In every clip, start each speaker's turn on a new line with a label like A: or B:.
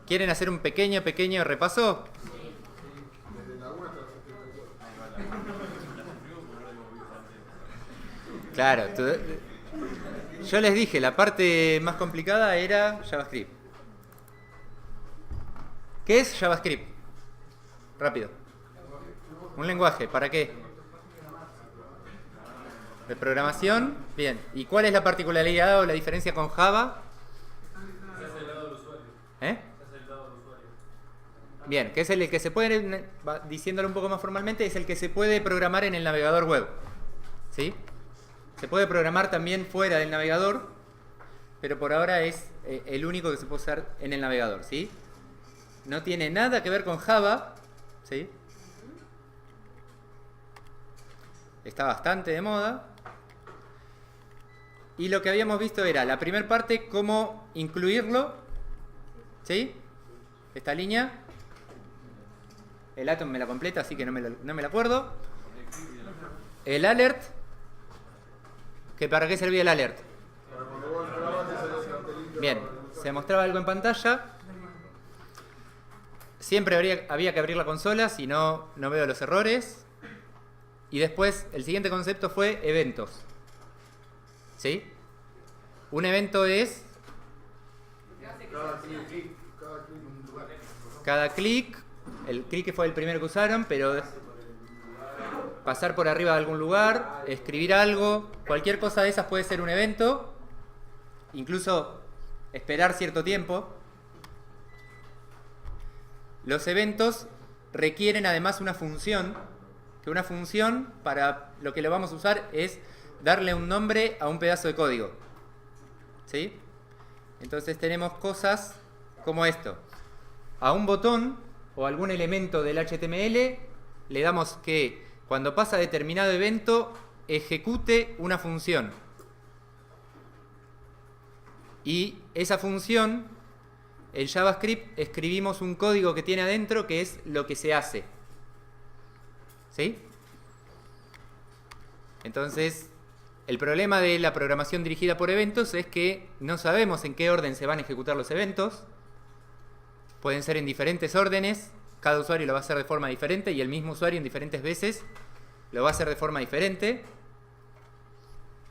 A: ¿Quieren hacer un pequeño repaso? Claro, yo les dije, la parte más complicada era JavaScript. ¿Qué es JavaScript? Rápido. Un lenguaje, ¿para qué? De programación. Bien. ¿Y cuál es la particularidad o la diferencia con Java?
B: Se hace el lado del usuario.
A: ¿Eh?
B: Se hace el lado del usuario.
A: Bien, que es el que se puede, diciéndolo un poco más formalmente, es el que se puede programar en el navegador web. ¿Sí? Se puede programar también fuera del navegador, pero por ahora es el único que se puede usar en el navegador. ¿Sí? No tiene nada que ver con Java. ¿Sí? Está bastante de moda. Y lo que habíamos visto era la primera parte, cómo incluirlo. ¿Sí? Esta línea. El Atom me la completa, así que no me la acuerdo. El alert. ¿Que para qué servía el alert? Bien, se mostraba algo en pantalla. Siempre había que abrir la consola, si no, no veo los errores. Y después, el siguiente concepto fue eventos. ¿Sí? Un evento es cada clic. El clic fue el primero que usaron, pero pasar por arriba de algún lugar, escribir algo, cualquier cosa de esas puede ser un evento. Incluso esperar cierto tiempo. Los eventos requieren además una función, que una función, para lo que lo vamos a usar, es darle un nombre a un pedazo de código. ¿Sí? Entonces tenemos cosas como esto. A un botón o algún elemento del HTML le damos que cuando pasa determinado evento ejecute una función. Y esa función, en JavaScript escribimos un código que tiene adentro que es lo que se hace. ¿Sí? Entonces, el problema de la programación dirigida por eventos es que no sabemos en qué orden se van a ejecutar los eventos. Pueden ser en diferentes órdenes, cada usuario lo va a hacer de forma diferente y el mismo usuario en diferentes veces lo va a hacer de forma diferente.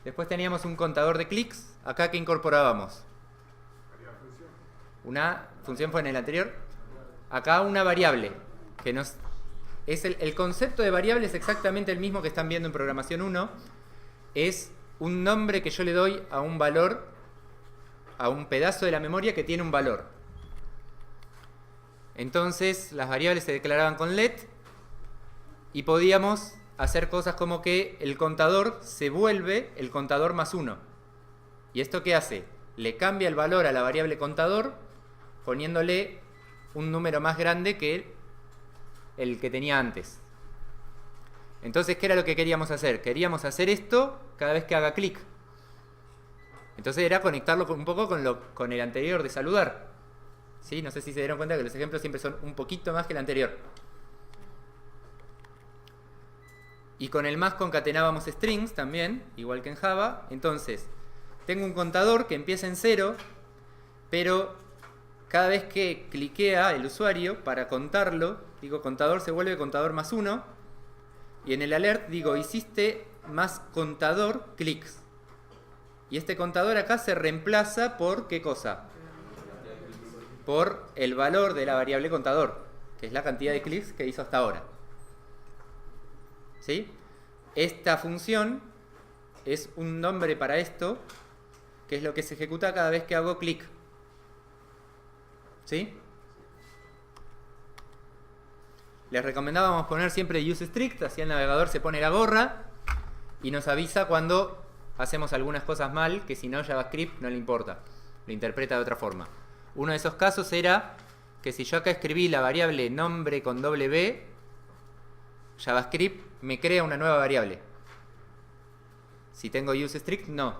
A: Después teníamos un contador de clics. Acá, ¿qué incorporábamos? Una función fue en el anterior. Acá una variable. Que nos, es el concepto de variable es exactamente el mismo que están viendo en programación 1. Es un nombre que yo le doy a un valor, a un pedazo de la memoria que tiene un valor. Entonces las variables se declaraban con let y podíamos hacer cosas como que el contador se vuelve el contador más 1. ¿Y esto qué hace? Le cambia el valor a la variable contador poniéndole un número más grande que el que tenía antes. Entonces, ¿qué era lo que queríamos hacer? Queríamos hacer esto cada vez que haga clic. Entonces era conectarlo un poco con el anterior de saludar. ¿Sí? No sé si se dieron cuenta que los ejemplos siempre son un poquito más que el anterior. Y con el más concatenábamos strings también, igual que en Java. Entonces, tengo un contador que empieza en 0, pero cada vez que cliquea el usuario para contarlo, digo contador se vuelve contador más 1. Y en el alert digo hiciste más contador clics. Y este contador acá se reemplaza por ¿qué cosa? Por el valor de la variable contador, que es la cantidad de clics que hizo hasta ahora. ¿Sí? Esta función es un nombre para esto, que es lo que se ejecuta cada vez que hago clic. ¿Sí? Les recomendábamos poner siempre useStrict, así el navegador se pone la gorra y nos avisa cuando hacemos algunas cosas mal, que si no JavaScript no le importa, lo interpreta de otra forma. Uno de esos casos era que si yo acá escribí la variable nombre con W, JavaScript me crea una nueva variable. Si tengo useStrict, no.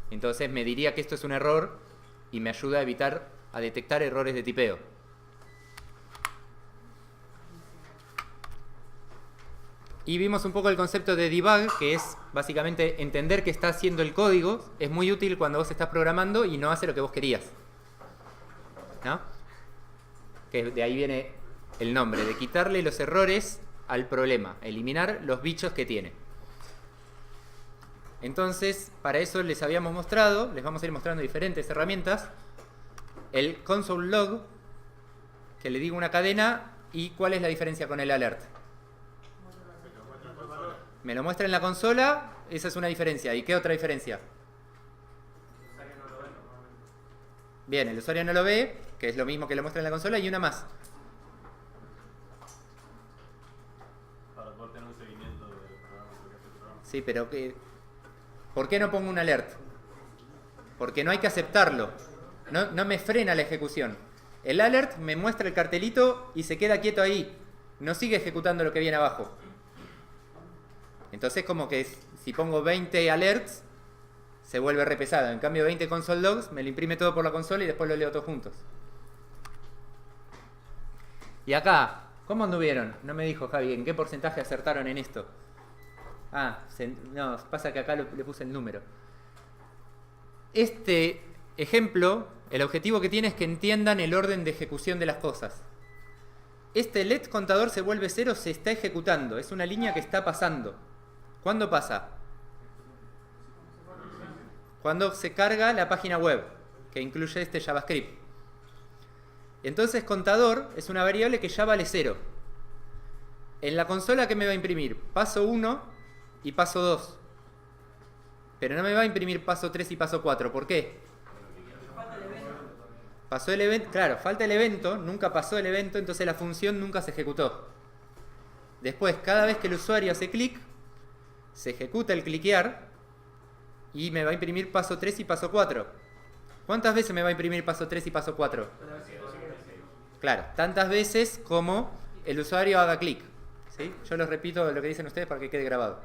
A: Entonces me diría que esto es un error y me ayuda a detectar errores de tipeo. Y vimos un poco el concepto de debug, que es básicamente entender qué está haciendo el código. Es muy útil cuando vos estás programando y no hace lo que vos querías. ¿no? Que de ahí viene el nombre, de quitarle los errores al problema, eliminar los bichos que tiene. Entonces, para eso les habíamos mostrado, les vamos a ir mostrando diferentes herramientas, el console log, que le digo una cadena, y cuál es la diferencia con el alert. Me lo muestra en la consola, esa es una diferencia. ¿Y qué otra diferencia? Bien, el usuario no lo ve, que es lo mismo que lo muestra en la consola, y una más.
B: Para poder tener un seguimiento del programa, lo que hace el programa.
A: Sí, pero ¿por qué no pongo un alert? Porque no hay que aceptarlo. No me frena la ejecución. El alert me muestra el cartelito y se queda quieto ahí. No sigue ejecutando lo que viene abajo. Entonces, como que si pongo 20 alerts, se vuelve re pesado. En cambio, 20 console logs, me lo imprime todo por la consola y después lo leo todos juntos. Y acá, ¿cómo anduvieron? No me dijo Javi, ¿en qué porcentaje acertaron en esto? No, pasa que acá le puse el número. Este ejemplo, el objetivo que tiene es que entiendan el orden de ejecución de las cosas. Este let contador se vuelve 0, se está ejecutando. Es una línea que está pasando. ¿Cuándo pasa? Cuando se carga la página web, que incluye este JavaScript. Entonces contador es una variable que ya vale 0. En la consola, ¿qué me va a imprimir? Paso 1 y paso 2. Pero no me va a imprimir paso 3 y paso 4. ¿Por qué? Pasó el evento, claro, falta el evento, nunca pasó el evento, entonces la función nunca se ejecutó. Después, cada vez que el usuario hace clic, se ejecuta el cliquear y me va a imprimir paso 3 y paso 4. ¿Cuántas veces me va a imprimir paso 3 y paso 4? Claro, tantas veces como el usuario haga clic. ¿Sí? Yo les repito lo que dicen ustedes para que quede grabado.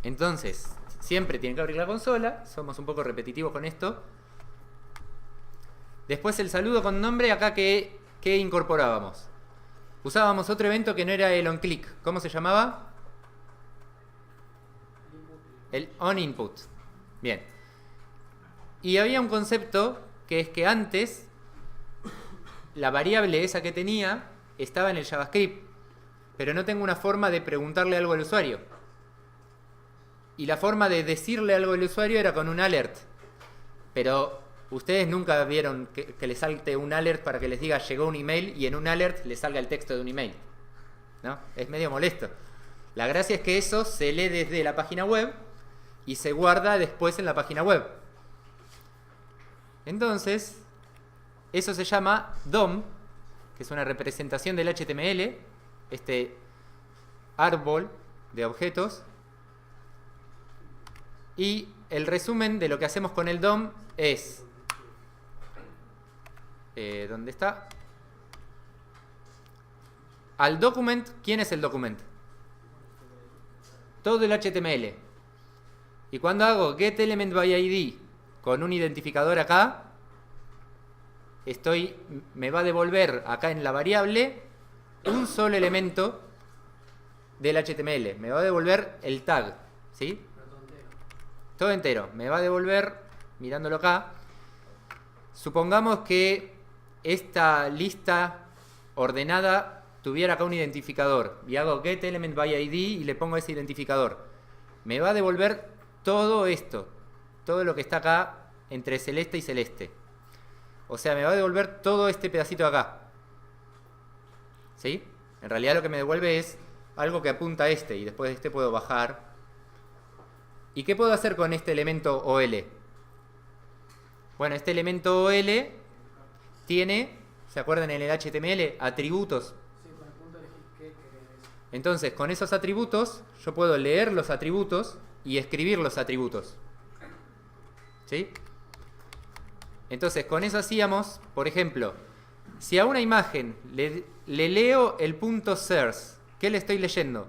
A: Entonces, siempre tienen que abrir la consola. Somos un poco repetitivos con esto. Después el saludo con nombre, acá que incorporábamos. Usábamos otro evento que no era el onClick. ¿Cómo se llamaba? El onInput. Bien. Y había un concepto que es que antes la variable esa que tenía estaba en el JavaScript, pero no tengo una forma de preguntarle algo al usuario. Y la forma de decirle algo al usuario era con un alert. Pero ustedes nunca vieron que les salte un alert para que les diga llegó un email y en un alert les salga el texto de un email, ¿no? Es medio molesto. La gracia es que eso se lee desde la página web y se guarda después en la página web. Entonces, eso se llama DOM, que es una representación del HTML, este árbol de objetos. Y el resumen de lo que hacemos con el DOM es... ¿dónde está? Al document, ¿quién es el document? Todo el HTML. Y cuando hago getElementById con un identificador acá, me va a devolver acá en la variable un solo elemento del HTML. Me va a devolver el tag, ¿sí? Todo entero. Me va a devolver, mirándolo acá, supongamos que esta lista ordenada tuviera acá un identificador y hago getElementById y le pongo ese identificador. Me va a devolver todo esto, todo lo que está acá entre celeste y celeste. O sea, me va a devolver todo este pedacito de acá. ¿Sí? En realidad lo que me devuelve es algo que apunta a este y después de este puedo bajar. ¿Y qué puedo hacer con este elemento OL? Bueno, este elemento OL tiene, ¿se acuerdan en el HTML? Atributos.
C: Sí, con el punto elegir qué querés.
A: Entonces, con esos atributos, yo puedo leer los atributos y escribir los atributos. ¿Sí? Entonces, con eso hacíamos, por ejemplo, si a una imagen le leo el punto source, ¿qué le estoy leyendo?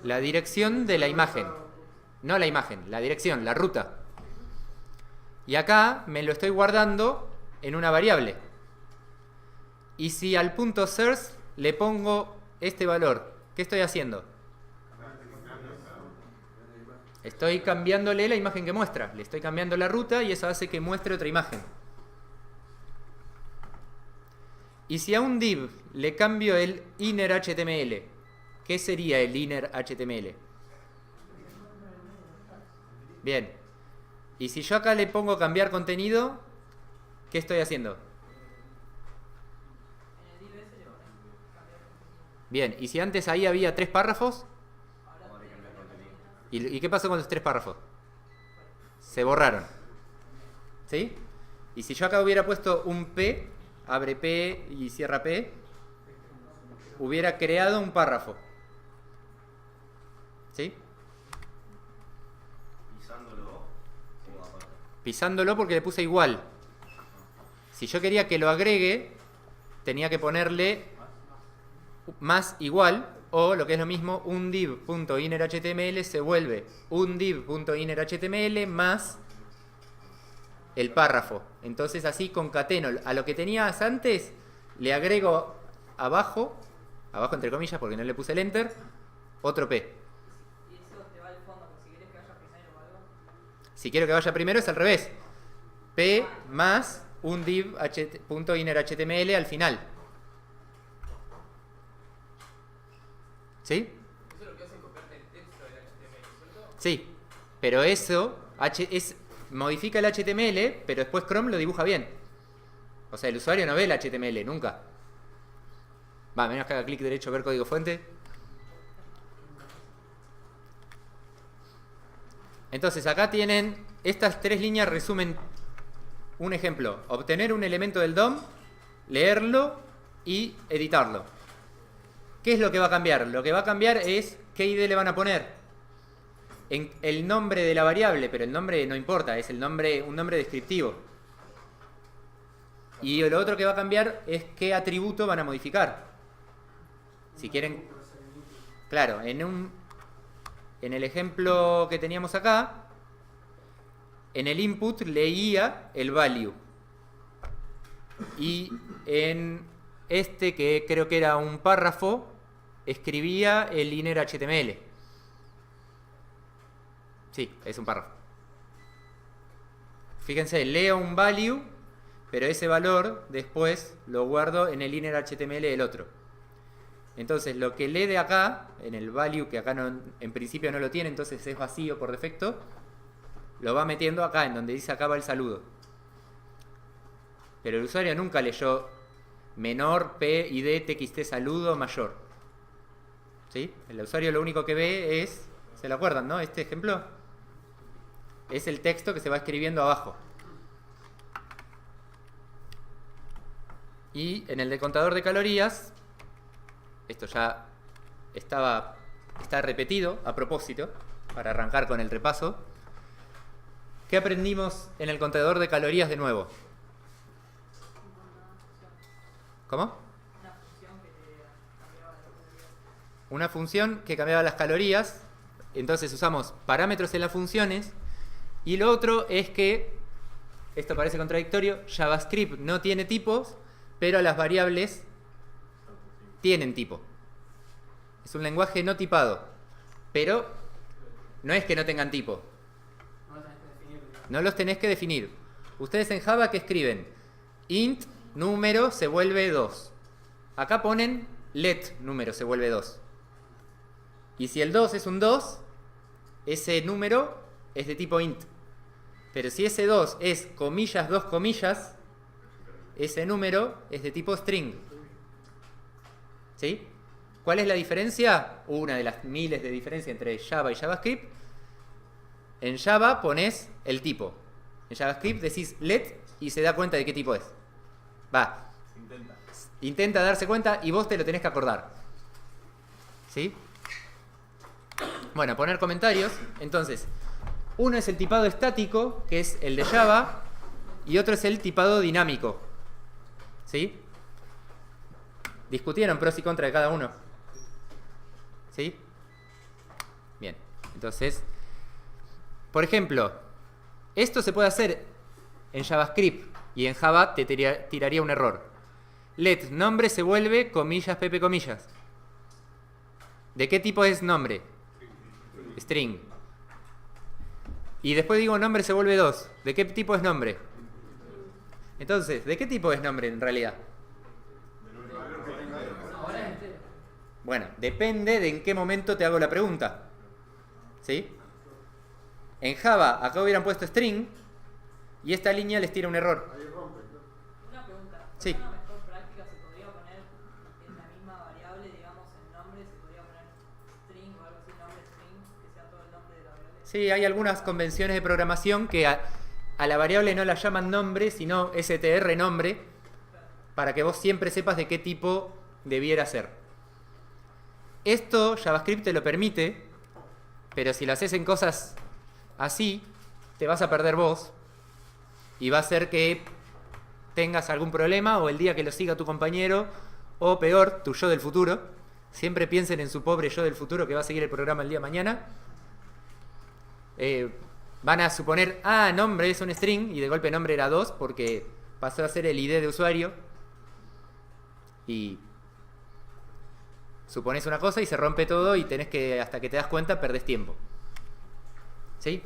A: La dirección de la imagen. No la imagen, la dirección, la ruta. Y acá me lo estoy guardando en una variable. Y si al punto source le pongo este valor, ¿qué estoy haciendo? Estoy cambiándole la imagen que muestra. Le estoy cambiando la ruta y eso hace que muestre otra imagen. Y si a un div le cambio el inner HTML, ¿qué sería el inner HTML? Bien. Y si yo acá le pongo cambiar contenido, ¿qué estoy haciendo? Bien. Y si antes ahí había 3 párrafos, ¿y qué pasó con los 3 párrafos? Se borraron. ¿Sí? Y si yo acá hubiera puesto un P, abre P y cierra P, hubiera creado un párrafo. ¿Sí?
B: Pisándolo o aparte.
A: Pisándolo porque le puse igual. Si yo quería que lo agregue, tenía que ponerle más igual, o lo que es lo mismo, un div.innerHTML se vuelve un div.innerHTML más el párrafo. Entonces así concateno a lo que tenías antes, le agrego abajo entre comillas porque no le puse el enter, otro P.
D: ¿Y eso te va al fondo? Si quieres que vaya primero o algo.
A: Si quiero que vaya primero es al revés. P más un div.innerHTML al final. ¿Sí?
C: Eso lo que hace es copiarte el texto del HTML, ¿cierto?
A: Sí. Pero eso modifica el HTML, pero después Chrome lo dibuja bien. O sea, el usuario no ve el HTML, nunca. Va, menos que haga clic derecho, ver código fuente. Entonces, acá tienen, estas 3 líneas resumen un ejemplo. Obtener un elemento del DOM, leerlo y editarlo. ¿Qué es lo que va a cambiar? Lo que va a cambiar es qué ID le van a poner. En el nombre de la variable, pero el nombre no importa, es un nombre descriptivo. Y lo otro que va a cambiar es qué atributo van a modificar. Si quieren, claro, en el ejemplo que teníamos acá, en el input leía el value. Y en este, que creo que era un párrafo, escribía el inner HTML. Sí, es un párrafo. Fíjense, leo un value, pero ese valor después lo guardo en el inner HTML del otro. Entonces, lo que lee de acá, en el value, que acá no, en principio no lo tiene, entonces es vacío por defecto, lo va metiendo acá, en donde dice acá va el saludo. Pero el usuario nunca leyó menor p id txt saludo mayor. ¿Sí? El usuario lo único que ve es, ¿se lo acuerdan, no? Este ejemplo es el texto que se va escribiendo abajo. Y en el de contador de calorías, esto ya está repetido a propósito, para arrancar con el repaso. ¿Qué aprendimos en el contador de calorías de nuevo? ¿Cómo? Una función que cambiaba las calorías. Entonces usamos parámetros en las funciones. Y lo otro es que, esto parece contradictorio, JavaScript no tiene tipos, pero las variables tienen tipo. Es un lenguaje no tipado. Pero no es que no tengan tipo. No los tenés que definir. Ustedes en Java, ¿qué escriben? Int número se vuelve 2. Acá ponen let número se vuelve 2. Y si el 2 es un 2, ese número es de tipo int. Pero si ese 2 es comillas, 2 comillas, ese número es de tipo string. ¿Sí? ¿Cuál es la diferencia? Una de las miles de diferencias entre Java y JavaScript. En Java pones el tipo. En JavaScript decís let y se da cuenta de qué tipo es. Va. Intenta darse cuenta y vos te lo tenés que acordar. ¿Sí? Bueno, poner comentarios. Entonces, uno es el tipado estático, que es el de Java, y otro es el tipado dinámico. ¿Sí? ¿Discutieron pros y contras de cada uno? ¿Sí? Bien. Entonces, por ejemplo, esto se puede hacer en JavaScript y en Java te tiraría un error. Let nombre se vuelve comillas pp comillas. ¿De qué tipo es nombre? String. Y después digo nombre se vuelve 2. ¿De qué tipo es nombre? Entonces, ¿de qué tipo es nombre en realidad?
C: Ahora es entero.
A: Bueno, depende de en qué momento te hago la pregunta. ¿Sí? En Java, acá hubieran puesto string y esta línea les tira un error.
D: Una pregunta. ¿Por
A: Sí.
D: una mejor práctica se podría poner en la misma variable, digamos, en nombre, se podría poner string o algo así, nombre string, que sea todo el nombre de la variable?
A: Sí, hay algunas convenciones de programación que a la variable no la llaman nombre, sino str nombre, para que vos siempre sepas de qué tipo debiera ser. Esto JavaScript te lo permite, pero si lo haces en cosas así, te vas a perder vos y va a hacer que tengas algún problema o el día que lo siga tu compañero o peor, tu yo del futuro. Siempre piensen en su pobre yo del futuro que va a seguir el programa el día de mañana. Van a suponer, nombre es un string y de golpe nombre era 2 porque pasó a ser el ID de usuario y supones una cosa y se rompe todo y tenés que, hasta que te das cuenta, perdés tiempo. ¿Sí?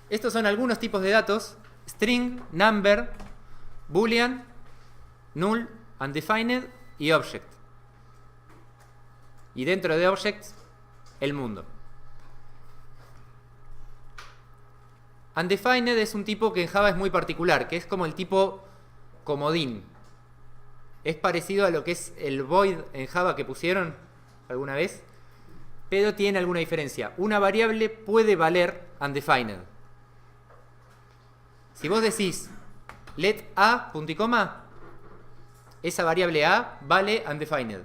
A: Estos son algunos tipos de datos: string, number, boolean, null, undefined y object. Y dentro de objects, el mundo. Undefined es un tipo que en Java es muy particular, que es como el tipo comodín. Es parecido a lo que es el void en Java que pusieron alguna vez, pero tiene alguna diferencia. Una variable puede valer undefined. Si vos decís let a, punto y coma, esa variable a vale undefined.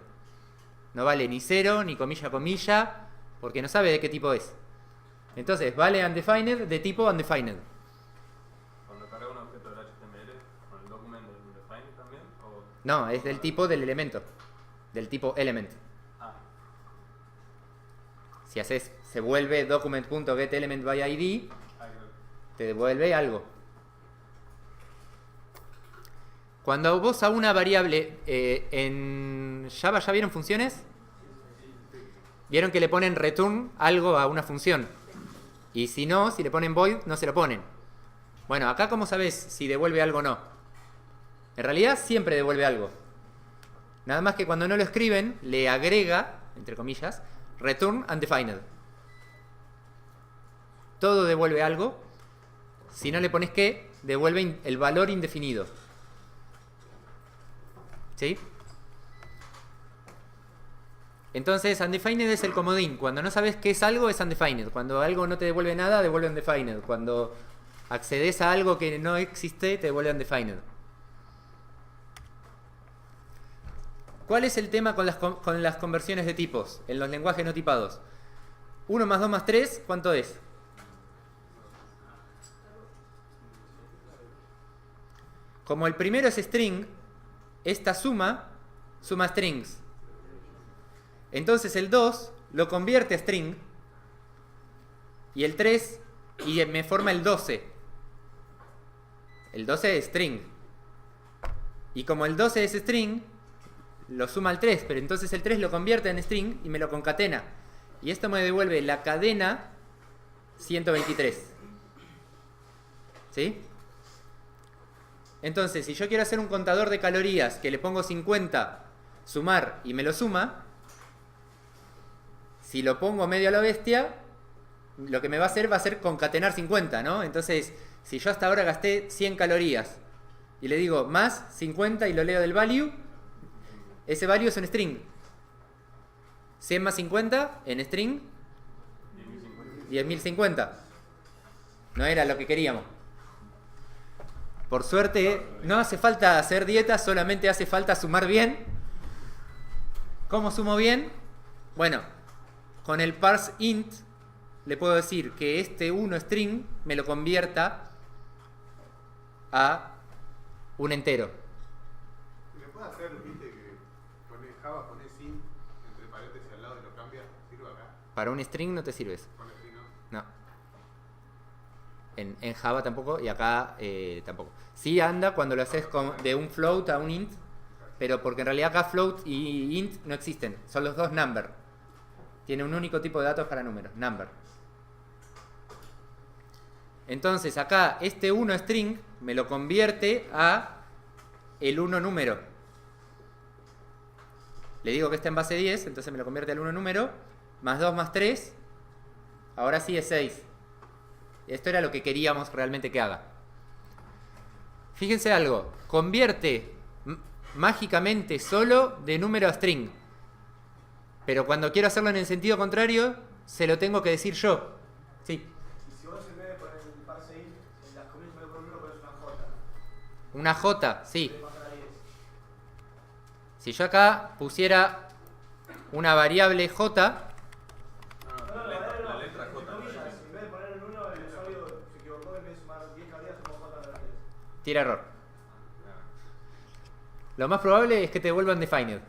A: No vale ni cero, ni comilla, comilla, porque no sabe de qué tipo es. Entonces, vale undefined de tipo undefined.
B: Cuando carga un objeto del HTML, ¿con el documento del undefined también? ¿O?
A: No, es del tipo del elemento, del tipo element.
B: Ah,
A: Si haces, se vuelve document.getElementById, te devuelve algo. Cuando vos a una variable en Java, ¿ya vieron funciones? Vieron que le ponen return algo a una función. Y si no, si le ponen void, no se lo ponen. Bueno, acá ¿cómo sabes si devuelve algo o no? En realidad siempre devuelve algo. Nada más que cuando no lo escriben, le agrega, entre comillas, return undefined. Todo devuelve algo. Si no le pones qué, devuelve el valor indefinido. ¿Sí? Entonces, undefined es el comodín. Cuando no sabes qué es algo, es undefined. Cuando algo no te devuelve nada, devuelve undefined. Cuando accedes a algo que no existe, te devuelve undefined. ¿Cuál es el tema con las conversiones de tipos en los lenguajes no tipados? 1 más 2 más 3, ¿cuánto es? Como el primero es string, esta suma strings. Entonces el 2 lo convierte a string y el 3 y me forma el 12. El 12 es string. Y como el 12 es string, lo suma al 3, pero entonces el 3 lo convierte en string y me lo concatena. Y esto me devuelve la cadena 123. ¿Sí? Entonces, si yo quiero hacer un contador de calorías que le pongo 50, sumar y me lo suma, si lo pongo medio a la bestia, lo que me va a hacer concatenar 50, ¿no? Entonces, si yo hasta ahora gasté 100 calorías y le digo más 50 y lo leo del value, ese value es un string. 100 más 50 en string, 10.050. No era lo que queríamos. Por suerte, no hace falta hacer dieta, solamente hace falta sumar bien. ¿Cómo sumo bien? Bueno, con el parse int le puedo decir que este 1 string me lo convierta a un entero.
E: ¿Le puede hacer, viste, que pone Java, pone int entre paréntesis al lado y lo cambia? ¿Sirve acá?
A: Para un string no te sirve eso.
E: Pone string, ¿no?
A: No. En Java tampoco y acá tampoco. Sí anda cuando lo haces de un float a un int, pero porque en realidad acá float y int no existen. Son los dos number. Tiene un único tipo de datos para números, number. Entonces acá este 1 string me lo convierte a el 1 número. Le digo que está en base 10, entonces me lo convierte al 1 número. Más 2 más 3. Ahora sí es 6. Esto era lo que queríamos realmente que haga. Fíjense algo. Convierte mágicamente solo de número a string. Pero cuando quiero hacerlo en el sentido contrario, se lo tengo que decir yo. Sí.
F: Y si vos en vez de poner el parse int, en las comillas en vez de poner 1 pones una J.
A: Una J, sí.
F: Debe pasar a 10.
A: Si yo acá pusiera una variable J,
B: No, la letra J.
F: Comillas, en vez de poner el 1, el usuario se equivocó, en vez de sumar 10 cavidades, sumó J a la 10.
A: tira error. Lo más probable es que te devuelvan defined.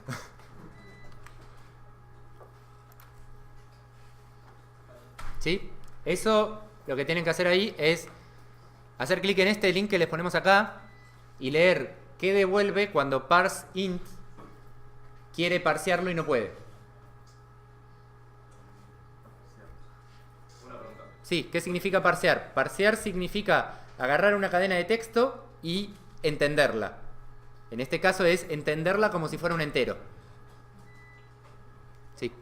A: ¿Sí? Eso lo que tienen que hacer ahí es hacer clic en este link que les ponemos acá y leer qué devuelve cuando parse int quiere parsearlo y no puede.
B: Una pregunta.
A: Sí, ¿qué significa parsear? Parsear significa agarrar una cadena de texto y entenderla. En este caso es entenderla como si fuera un entero. Sí.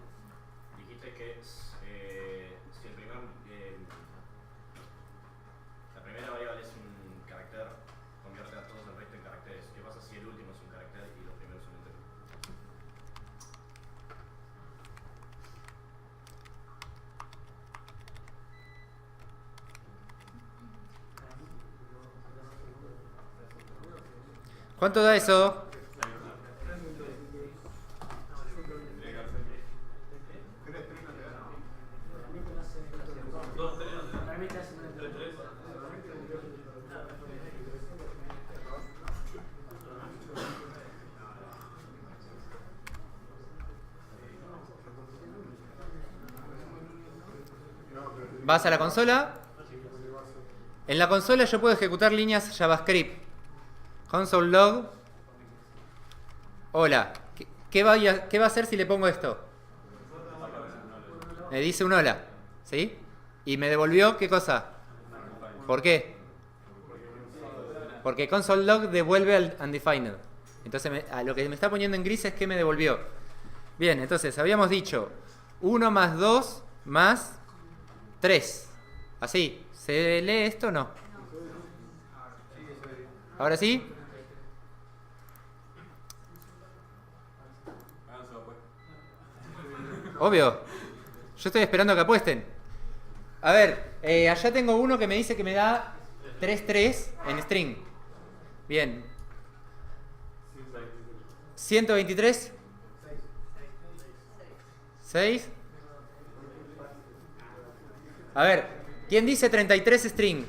G: Dijiste que si el primer, la primera variable es un carácter, convierte a todos el resto en caracteres. ¿Qué pasa si el último es un carácter y los primeros son enteros?
A: ¿Cuánto da eso? Vas a la consola. En la consola yo puedo ejecutar líneas JavaScript. Console log. Hola. ¿Qué va a hacer si le pongo esto? Me dice un hola. ¿Sí? Y me devolvió, ¿qué cosa? ¿Por qué? Porque console log devuelve al undefined. Entonces lo que me está poniendo en gris es que me devolvió. Bien, entonces habíamos dicho 1 más 2 más 3. Así. ¿Se lee esto o no? ¿Ahora sí? Obvio. Yo estoy esperando que apuesten. A ver, allá tengo uno que me dice que me da 3 en string. Bien. 123. 6. A ver, ¿quién dice 33 string?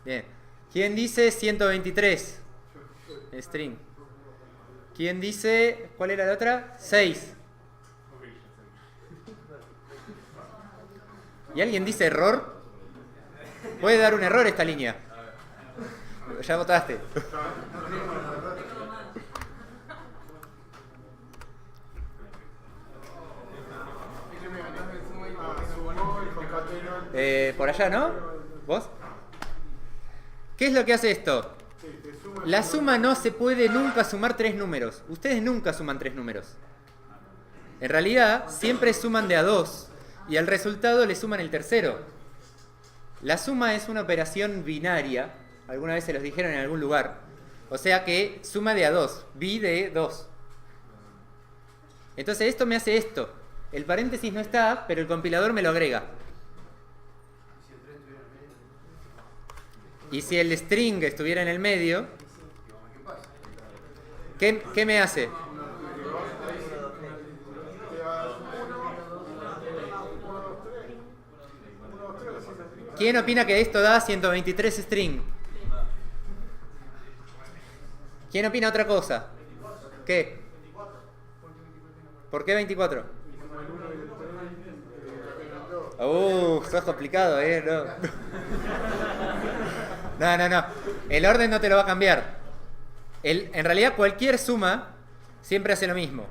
A: Bien. ¿Quién dice 123 string? ¿Quién dice, cuál era la otra? 6. ¿Y alguien dice error? Puede dar un error esta línea. Ya votaste. Por allá, ¿no? ¿Vos? ¿Qué es lo que hace esto? La suma no se puede nunca sumar 3 números. Ustedes nunca suman 3 números. En realidad, siempre suman de a 2 y al resultado le suman el tercero. La suma es una operación binaria. Alguna vez se los dijeron en algún lugar. O sea que suma de a 2. Bi de 2. Entonces esto me hace esto. El paréntesis no está, pero el compilador me lo agrega. Y si el string estuviera en el medio, ¿qué me hace? ¿Quién opina que esto da 123 string? ¿Quién opina otra cosa? ¿Qué? ¿Por qué 24? Sos complicado, No. El orden no te lo va a cambiar. En realidad cualquier suma siempre hace lo mismo.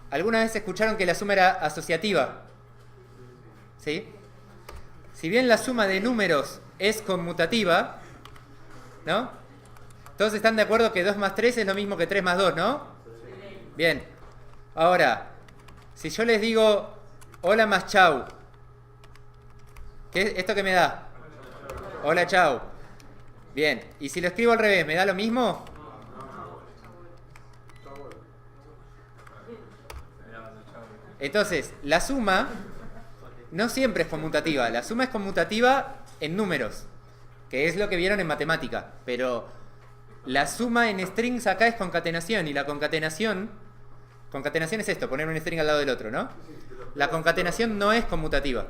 A: ¿Alguna vez escucharon que la suma era asociativa? ¿Sí? Si bien la suma de números es conmutativa, ¿no? Todos están de acuerdo que 2 más 3 es lo mismo que 3 más 2, ¿no? Bien. Ahora, si yo les digo hola más chau, ¿esto qué me da? Hola chau. Bien. ¿Y si lo escribo al revés, me da lo mismo? Entonces, la suma no siempre es conmutativa. La suma es conmutativa en números, que es lo que vieron en matemática. Pero la suma en strings acá es concatenación, y la concatenación es esto, poner un string al lado del otro, ¿no? La concatenación no es conmutativa.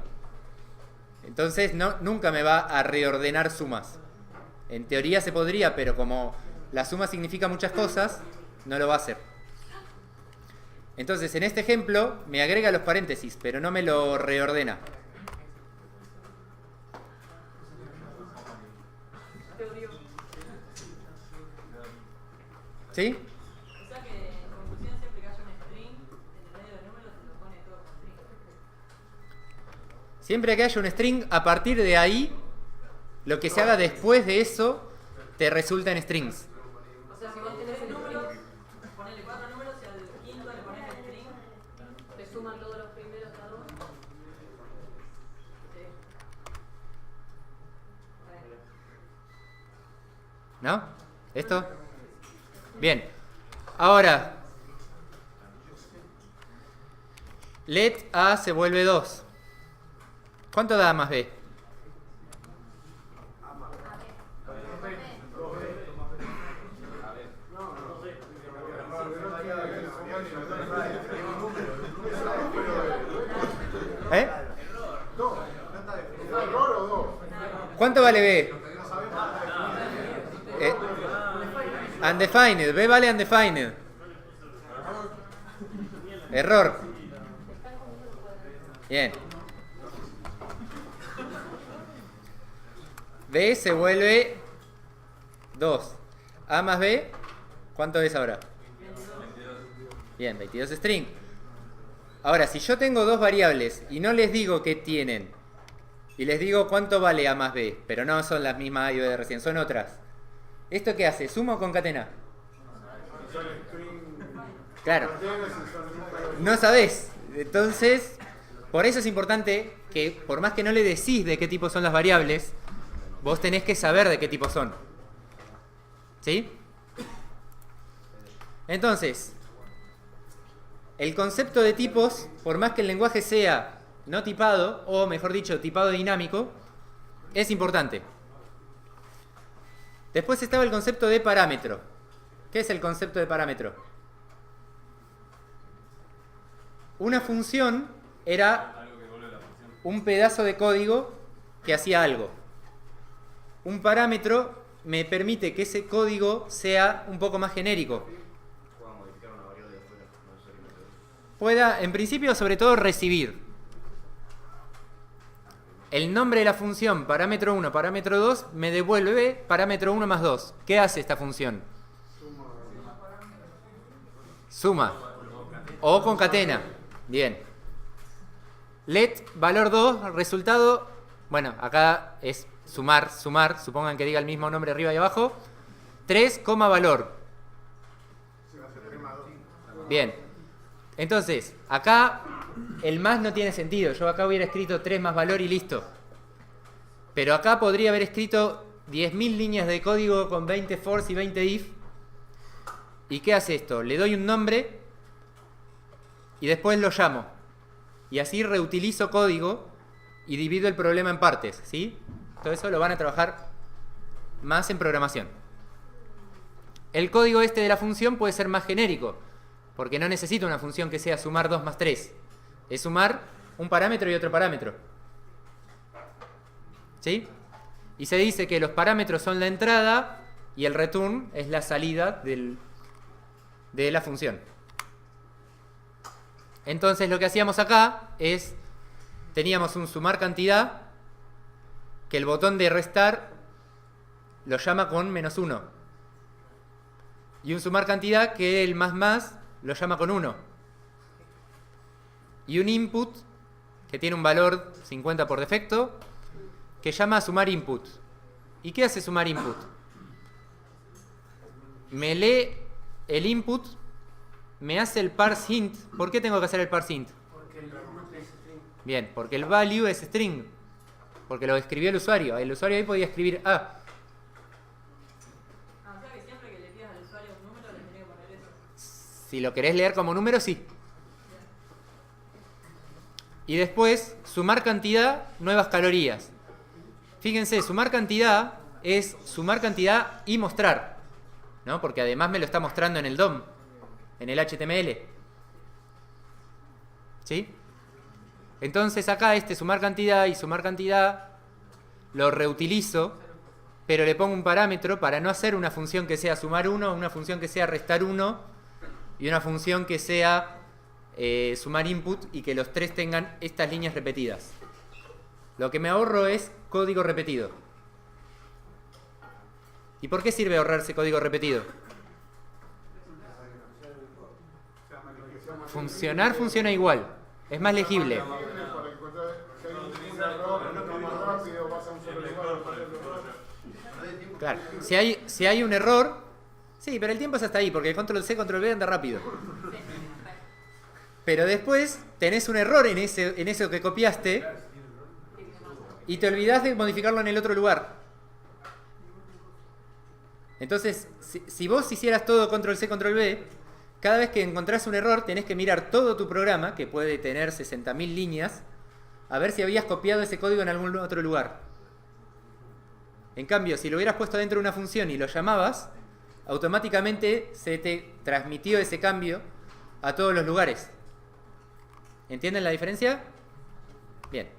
A: Entonces nunca me va a reordenar sumas. En teoría se podría, pero como la suma significa muchas cosas, no lo va a hacer. Entonces, en este ejemplo, me agrega los paréntesis, pero no me lo reordena. ¿Sí?
D: O sea que en conclusión, siempre que haya un string, en el medio de números se lo pone todo con string.
A: Siempre que haya un string, a partir de ahí, lo que se haga después de eso, te resulta en strings.
D: O sea, si vos tenés el número, ponele 4 números y al quinto le pones el string, te suman todos los primeros a 2.
A: ¿No? ¿Esto? Bien. Ahora, let A se vuelve 2. ¿Cuánto da A más B? ¿Eh? ¿Cuánto vale B? Undefined. B vale undefined. Error. Bien. B se vuelve 2. A más B, ¿cuánto es ahora?
B: 22.
A: Bien, 22 string. Ahora, si yo tengo dos variables y no les digo qué tienen, y les digo cuánto vale A más B, pero no son las mismas A y B de recién, son otras. ¿Esto qué hace? ¿Suma o concatena? Claro. No sabés. Entonces, por eso es importante que, por más que no le decís de qué tipo son las variables, vos tenés que saber de qué tipo son. ¿Sí? Entonces, el concepto de tipos, por más que el lenguaje sea no tipado, o mejor dicho, tipado dinámico, es importante. Después estaba el concepto de parámetro. ¿Qué es el concepto de parámetro? Una función era
B: Algo que vuelve a la función.
A: un pedazo de código que hacía algo. Un parámetro me permite que ese código sea un poco más genérico.
G: Pueda modificar una variable de afuera, no necesariamente.
A: Pueda, en principio, sobre todo, recibir. El nombre de la función parámetro 1, parámetro 2 me devuelve parámetro 1 más 2. ¿Qué hace esta función? Suma. O concatena. Bien. Let valor 2, resultado. Bueno, acá es sumar, supongan que diga el mismo nombre arriba y abajo. 3, valor. Bien. Entonces, acá el más no tiene sentido. Yo acá hubiera escrito 3 más valor y listo. Pero acá podría haber escrito 10.000 líneas de código con 20 for's y 20 if. ¿Y qué hace esto? Le doy un nombre y después lo llamo. Y así reutilizo código y divido el problema en partes, ¿sí? Todo eso lo van a trabajar más en programación. El código este de la función puede ser más genérico, porque no necesito una función que sea sumar 2 más 3. Es sumar un parámetro y otro parámetro. ¿Sí? Y se dice que los parámetros son la entrada y el return es la salida de la función. Entonces lo que hacíamos acá es, teníamos un sumar cantidad, que el botón de restar lo llama con -1. Y un sumar cantidad que el más lo llama con 1. Y un input que tiene un valor 50 por defecto, que llama sumar input. ¿Y qué hace sumar input? Me lee el input, me hace el parse int. ¿Por qué tengo que hacer el parse int?
F: Porque el input es string.
A: Bien, porque el value es string. Porque lo escribió el usuario. El usuario ahí podía escribir A.
D: Ah, o sea que siempre que le pidas al usuario un número le tenés que poner eso.
A: Si lo querés leer como número, sí. Y después, sumar cantidad, nuevas calorías. Fíjense, sumar cantidad es sumar cantidad y mostrar, ¿no? Porque además me lo está mostrando en el DOM, en el HTML. ¿Sí? Entonces acá sumar cantidad y sumar cantidad lo reutilizo, pero le pongo un parámetro para no hacer una función que sea sumar 1, una función que sea restar 1 y una función que sea sumar input y que los tres tengan estas líneas repetidas. Lo que me ahorro es código repetido. ¿Y por qué sirve ahorrarse código repetido? Funcionar funciona igual. Es más legible.
E: Para encontrar si hay un error, no escribirlo rápido, vas a un solo lugar para hacerlo.
A: Claro. Si hay un error, sí, pero el tiempo es hasta ahí, porque control C, control V anda rápido. Pero después tenés un error en eso que copiaste y te olvidás de modificarlo en el otro lugar. Entonces, si vos hicieras todo control C, control V, cada vez que encontrás un error tenés que mirar todo tu programa, que puede tener 60.000 líneas, a ver si habías copiado ese código en algún otro lugar. En cambio, si lo hubieras puesto dentro de una función y lo llamabas, automáticamente se te transmitió ese cambio a todos los lugares. ¿Entienden la diferencia? Bien.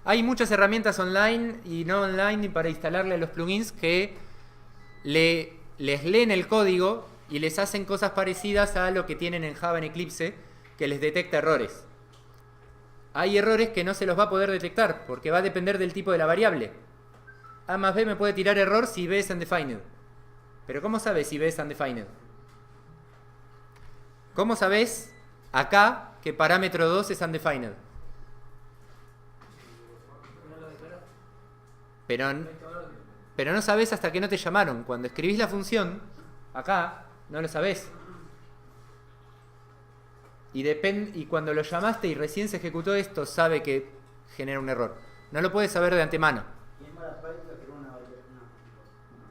A: Hay muchas herramientas online y no online para instalarle a los plugins que les leen el código y les hacen cosas parecidas a lo que tienen en Java en Eclipse, que les detecta errores. Hay errores que no se los va a poder detectar, porque va a depender del tipo de la variable. A más B me puede tirar error si B es undefined. Pero ¿cómo sabes si B es undefined? ¿Cómo sabes acá que parámetro 2 es undefined? Pero no sabes hasta que no te llamaron. Cuando escribís la función, acá, no lo sabés. Y cuando lo llamaste y recién se ejecutó esto, sabe que genera un error. No lo puedes saber de antemano.
H: Y es mala práctica crear una variable.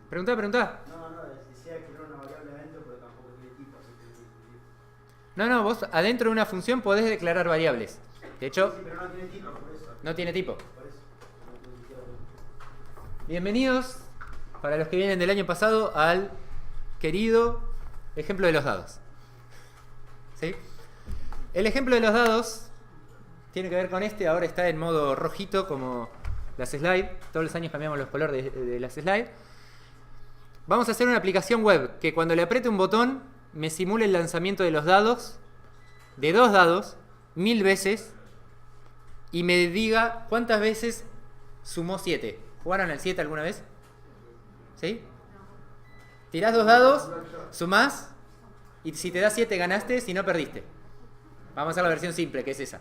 A: Preguntá.
H: No, decía crear una variable adentro, pero tampoco tiene tipo, así que no tiene tipo.
A: No, vos adentro de una función podés declarar variables. De hecho,
H: Sí, pero no tiene tipo, por eso.
A: no tiene tipo.
H: Por eso. No tiene siquiera tipo.
A: Bienvenidos, para los que vienen del año pasado, al querido ejemplo de los dados. ¿Sí? El ejemplo de los dados tiene que ver con ahora está en modo rojito como las slides. Todos los años cambiamos los colores de las slides. Vamos a hacer una aplicación web que cuando le apriete un botón me simule el lanzamiento de los dados, de 2 dados, 1000 veces, y me diga cuántas veces sumó 7. ¿Jugaron al 7 alguna vez? ¿Sí? Tirás 2 dados, sumás, y si te da 7 ganaste, si no perdiste. Vamos a hacer la versión simple, que es esa.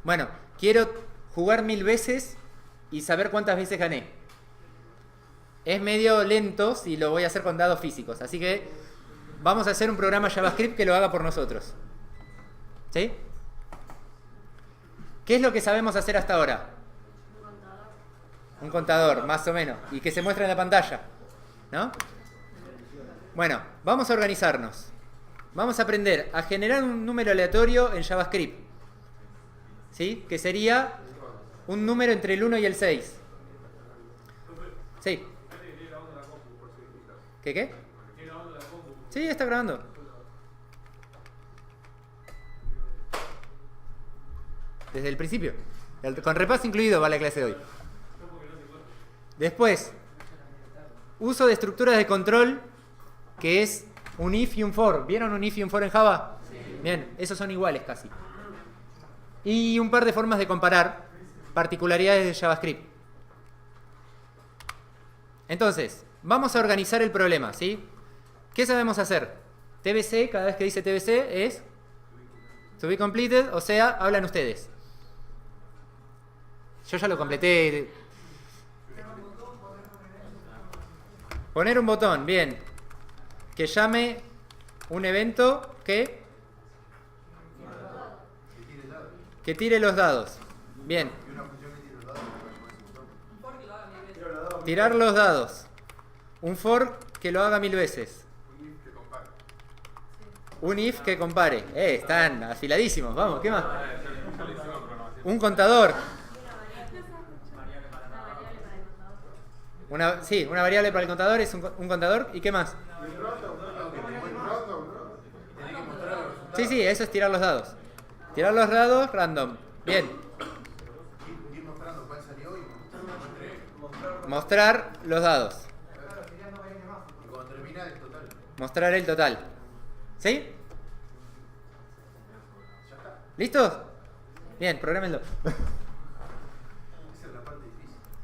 A: Bueno, quiero jugar 1000 veces y saber cuántas veces gané. Es medio lento si lo voy a hacer con dados físicos, así que vamos a hacer un programa JavaScript que lo haga por nosotros. ¿Sí? ¿Qué es lo que sabemos hacer hasta ahora? Un contador, más o menos, y que se muestra en la pantalla, ¿no? Bueno, vamos a organizarnos. Vamos a aprender a generar un número aleatorio en JavaScript, ¿sí? Que sería un número entre el 1 y el 6. Sí. ¿Qué? Sí, está grabando. Desde el principio. Con repaso incluido va la clase de hoy. Después, uso de estructuras de control, que es un if y un for. ¿Vieron un if y un for en Java? Sí. Bien, esos son iguales casi. Y un par de formas de comparar particularidades de JavaScript. Entonces, vamos a organizar el problema, ¿sí? ¿Qué sabemos hacer? TBC, cada vez que dice TBC es to be completed, o sea, hablan ustedes. Yo ya lo completé. Poner un botón, bien. Que llame un evento que tire los dados. Bien. Tirar los dados. Un for que lo haga 1000 veces. Un if que compare. Están afiladísimos. Vamos, ¿qué más? Un contador. Una variable para el contador es un contador. ¿Y qué más? Sí, eso es tirar los dados. Tirar los dados random. Bien. Mostrar los dados. Mostrar el total. ¿Sí? ¿Listos? Bien, programenlo.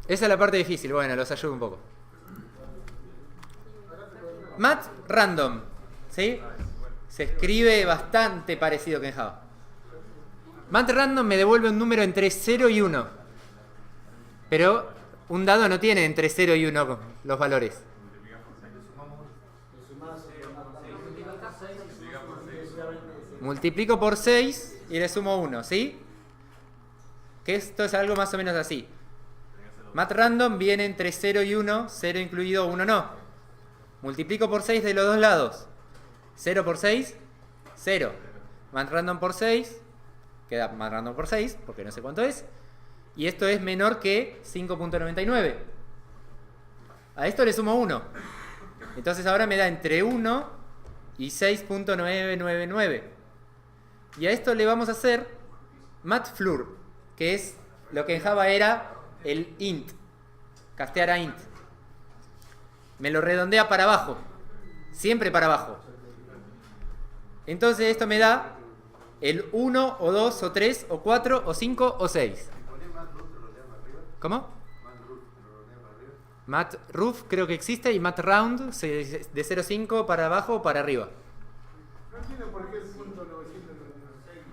A: Esa es la parte difícil. Bueno, los ayudo un poco. Mat random. ¿Sí? Se escribe bastante parecido que en Java. Mat random me devuelve un número entre 0 y 1. Pero un dado no tiene entre 0 y 1 los valores. Multiplico por 6 y le sumo 1, ¿sí? Que esto es algo más o menos así. Mat random viene entre 0 y 1, 0 incluido, 1 no. Multiplico por 6 de los dos lados. 0 por 6, 0. Mat random por 6, queda mat random por 6, porque no sé cuánto es. Y esto es menor que 5.99. A esto le sumo 1. Entonces ahora me da entre 1 y 6.999. Y a esto le vamos a hacer matflur, que es lo que en Java era el int. Castear a int. Me lo redondea para abajo. Siempre para abajo. Entonces esto me da el 1 o 2 o 3 o 4 o 5 o 6. ¿Cómo? Matroof creo que existe y matround de 0.5 para abajo o para arriba.
E: No entiendo por qué el punto 996.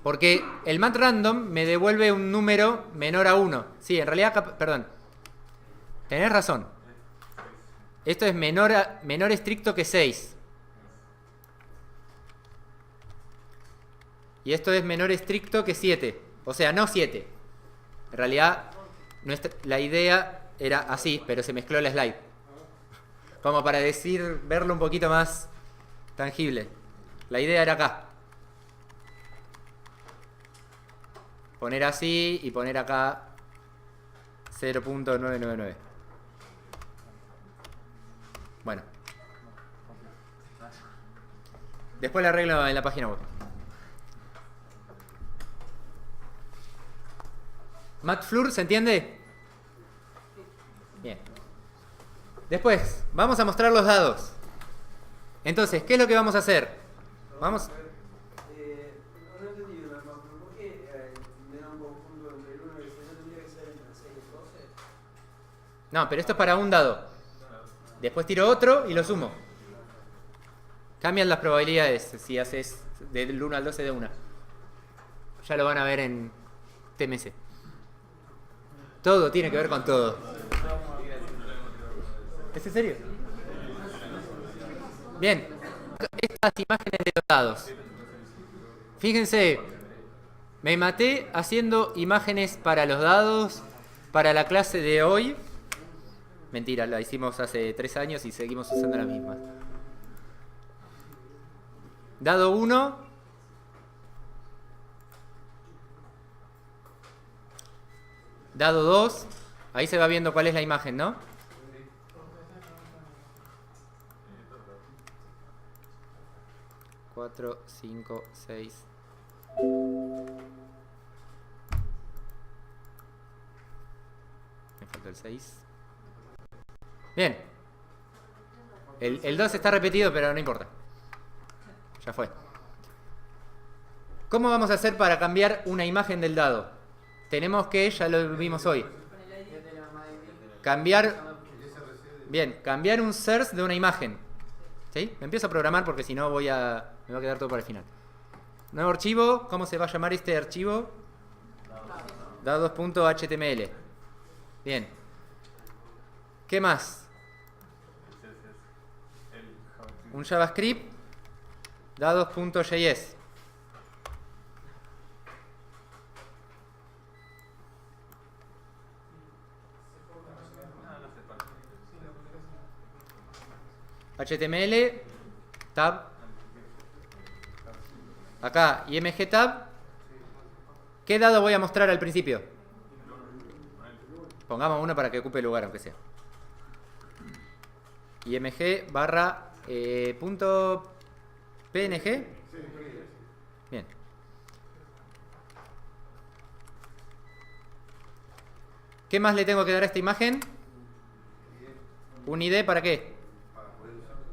A: Porque el mat random me devuelve un número menor a 1. Sí, en realidad, perdón. Tenés razón. Esto es menor estricto que 6. Y esto es menor estricto que 7. O sea, no 7. En realidad, la idea era así, pero se mezcló la slide. Como para verlo un poquito más tangible. La idea era acá. Poner así y poner acá 0.999. Bueno. Después la arreglo en la página web. Matflur, ¿se entiende? Bien. Después, vamos a mostrar los dados. Entonces, ¿qué es lo que vamos a hacer? Vamos.
H: No entendí una cosa, ¿por qué me da un conjunto entre el 1 y el 6? ¿No tendría que ser entre el 6 y el 12?
A: No, pero esto es para un dado. Después tiro otro y lo sumo. Cambian las probabilidades si haces del 1 al 12 de una. Ya lo van a ver en TMC. Todo tiene que ver con todo. ¿Es en serio? Bien. Estas imágenes de los dados. Fíjense, me maté haciendo imágenes para los dados para la clase de hoy. Mentira, la hicimos hace 3 años y seguimos usando la misma. Dado 1. Dado 2. Ahí se va viendo cuál es la imagen, ¿no? Cuatro, 5, 6. Me falta el 6. Bien. El 2 está repetido, pero no importa. Ya fue. ¿Cómo vamos a hacer para cambiar una imagen del dado? Tenemos que, ya lo vimos hoy, cambiar un source de una imagen. ¿Sí? Me empiezo a programar porque si no me va a quedar todo para el final. Nuevo archivo, ¿cómo se va a llamar este archivo? dados.html. Bien. ¿Qué más?
B: El JavaScript.
A: Un JavaScript. Dados.js. HTML. Tab. Acá, IMG tab. ¿Qué dado voy a mostrar al principio? Pongamos uno para que ocupe lugar, aunque sea. IMG barra punto PNG. Bien. ¿Qué más le tengo que dar a esta imagen? ¿Un ID para qué?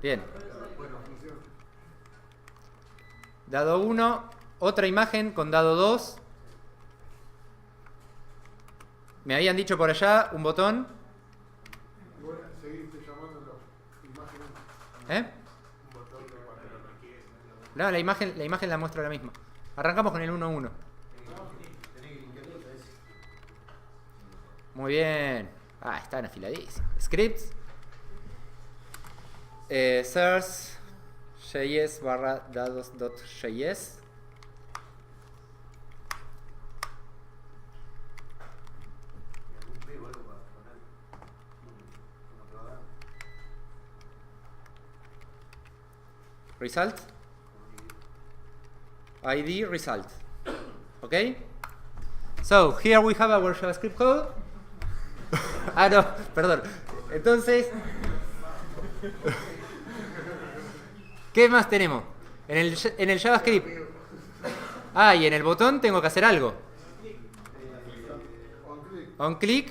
A: Bien. Dado 1, otra imagen con dado 2. Me habían dicho por allá un botón.
E: Seguiste llamándolo imagen.
A: ¿Eh? No, la imagen la muestro ahora mismo. Arrancamos con el 1.1. Muy bien. Ah, están afiladísimos. Scripts. Source js barra dados.js. Result. ID result. Okay? So, here we have our JavaScript code. Ah, no, perdón. Entonces, ¿qué más tenemos? En el JavaScript. Ah, y en el botón tengo que hacer algo. On click.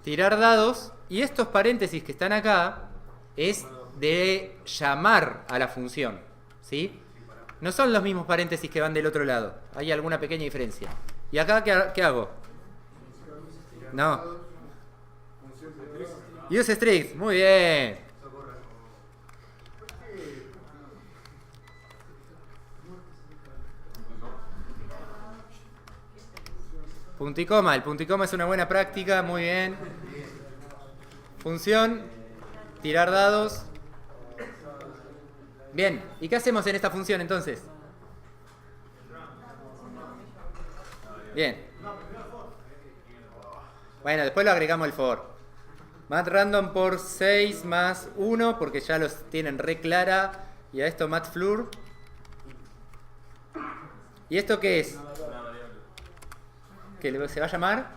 A: Tirar dados. Y estos paréntesis que están acá es de llamar a la función. ¿Sí? No son los mismos paréntesis que van del otro lado. Hay alguna pequeña diferencia. ¿Y acá qué hago? No. Use strings. Muy bien. Punto y coma. El punto y coma es una buena práctica. Muy bien. Función. Tirar dados. Bien. ¿Y qué hacemos en esta función entonces? Bien. Bueno, después lo agregamos el for. Mat random por 6 más 1, porque ya los tienen re clara. Y a esto mat floor. ¿Y esto qué es? ¿Qué se va a llamar?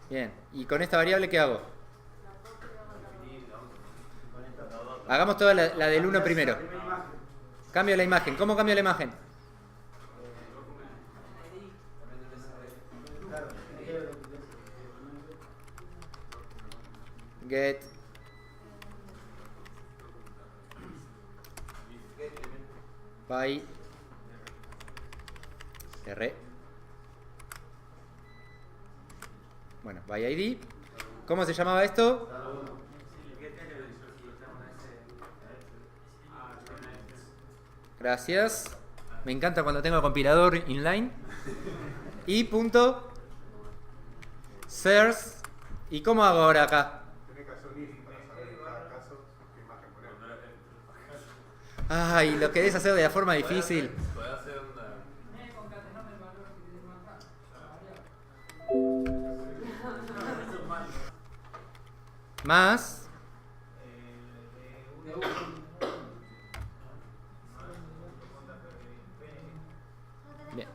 A: Bien. ¿Y con esta variable qué hago? Hagamos toda la del 1 primero. Cambio la imagen. ¿Cómo cambio la imagen? Get by R. Bueno, by ID. ¿Cómo se llamaba esto? Gracias. Me encanta cuando tengo el compilador inline. Y punto source. ¿Y cómo hago ahora acá?
E: Tenés que hacer un if para saber en cada caso qué imagen poner.
A: Ay, lo querés hacer de la forma difícil.
B: Podés hacer una.
A: Más. Bien.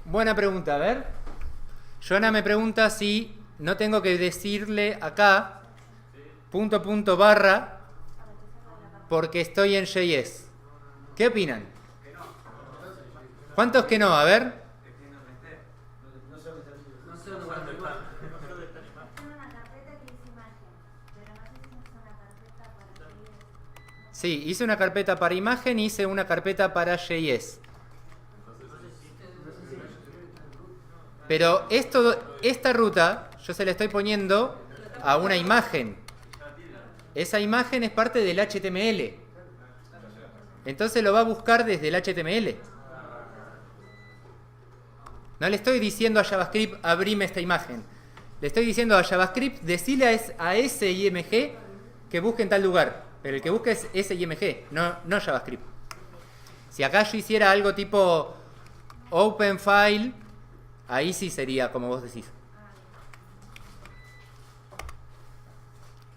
A: Buena pregunta, a ver. Joana me pregunta si no tengo que decirle acá punto barra porque estoy en JS. ¿Qué opinan? ¿Cuántos que no? A ver. Sí, hice una carpeta para imagen y hice una carpeta para JS. Pero esta ruta yo se la estoy poniendo a una imagen. Esa imagen es parte del HTML. Entonces lo va a buscar desde el HTML. No le estoy diciendo a JavaScript, abrime esta imagen. Le estoy diciendo a JavaScript, decile a ese IMG que busque en tal lugar. Pero el que busque es ese IMG, no JavaScript. Si acá yo hiciera algo tipo open file, ahí sí sería como vos decís.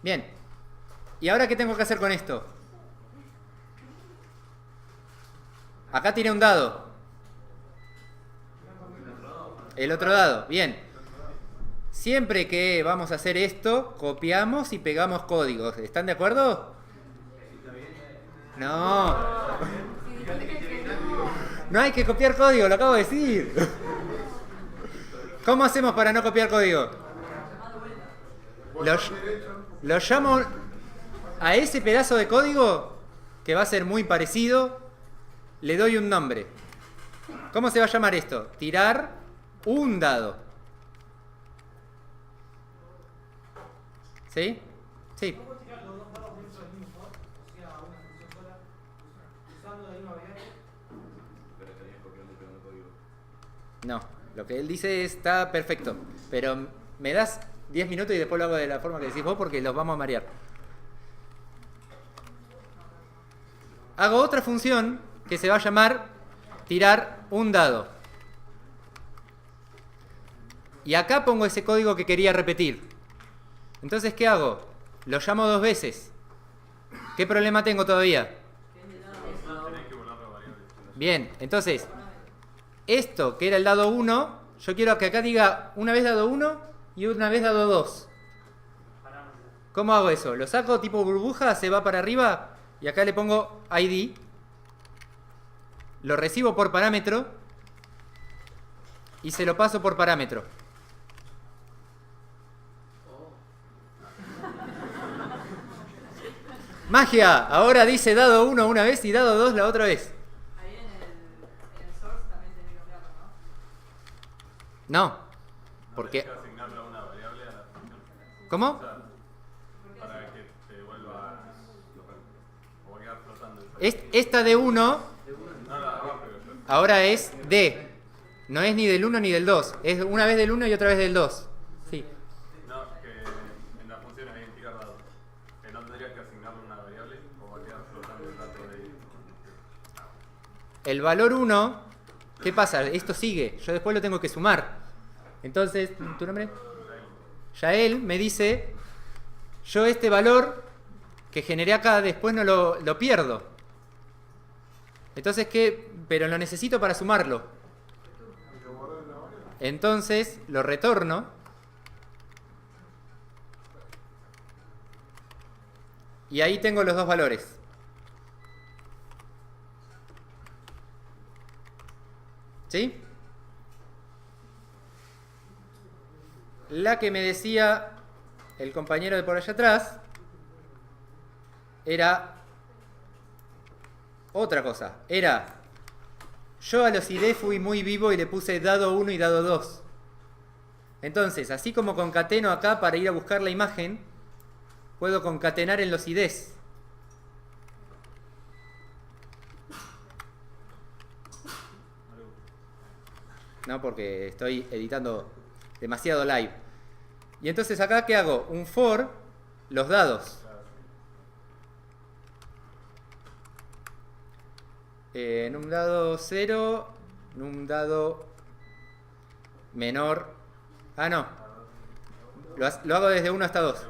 A: Bien. ¿Y ahora qué tengo que hacer con esto? Acá tiré un dado. El otro dado. Bien. Siempre que vamos a hacer esto, copiamos y pegamos códigos. ¿Están de acuerdo? No. No hay que copiar código, lo acabo de decir. ¿Cómo hacemos para no copiar código? Lo llamo a ese pedazo de código, que va a ser muy parecido, le doy un nombre. ¿Cómo se va a llamar esto? Tirar un dado. ¿Sí? Sí.
F: ¿Cómo tirar los dos dados dentro del mismo for? O sea, una función sola, usando la misma variable.
G: Pero estarías copiando y pegando código.
A: No, lo que él dice está perfecto. Pero me das 10 minutos y después lo hago de la forma que decís vos porque los vamos a marear. Hago otra función que se va a llamar tirar un dado. Y acá pongo ese código que quería repetir. Entonces, ¿qué hago? Lo llamo 2 veces. ¿Qué problema tengo todavía?
B: Tenés que volar la variable.
A: Bien, entonces, esto que era el dado 1, yo quiero que acá diga una vez dado 1 y una vez dado 2. ¿Cómo hago eso? Lo saco tipo burbuja, se va para arriba y acá le pongo ID. Lo recibo por parámetro y se lo paso por parámetro. ¡Magia! Ahora dice dado 1 una vez y dado 2 la otra vez.
D: Ahí en el source también tenés que cambiarlo, ¿no?
A: No. Porque...
B: Tenés que asignarle a una variable a la función.
A: ¿Cómo?
B: O sea, para que te vuelva o va a quedar flotando.
A: Esta de 1
B: No la abajo, yo.
A: ahora es D. No es ni del 1 ni del 2. Es una vez del 1 y otra vez del 2. Sí.
B: No, que en las funciones hay en tirar dados. Que no tendrías que asignarle una variable o va a quedar flotando el dato de...
A: El valor 1, ¿qué pasa? Esto sigue. Yo después lo tengo que sumar. Entonces, ¿tu nombre? Yael me dice, yo este valor que generé acá después no lo pierdo. Entonces, ¿qué? Pero lo necesito para sumarlo. Entonces, lo retorno. Y ahí tengo los dos valores. ¿Sí? La que me decía el compañero de por allá atrás era otra cosa. Era, yo a los ID fui muy vivo y le puse dado 1 y dado 2. Entonces, así como concateno acá para ir a buscar la imagen, puedo concatenar en los IDs. No, porque estoy editando demasiado live. Y entonces acá, ¿qué hago? Un for, los dados. En un dado 0, en un dado menor. Ah, no. Lo hago desde 1 hasta 2.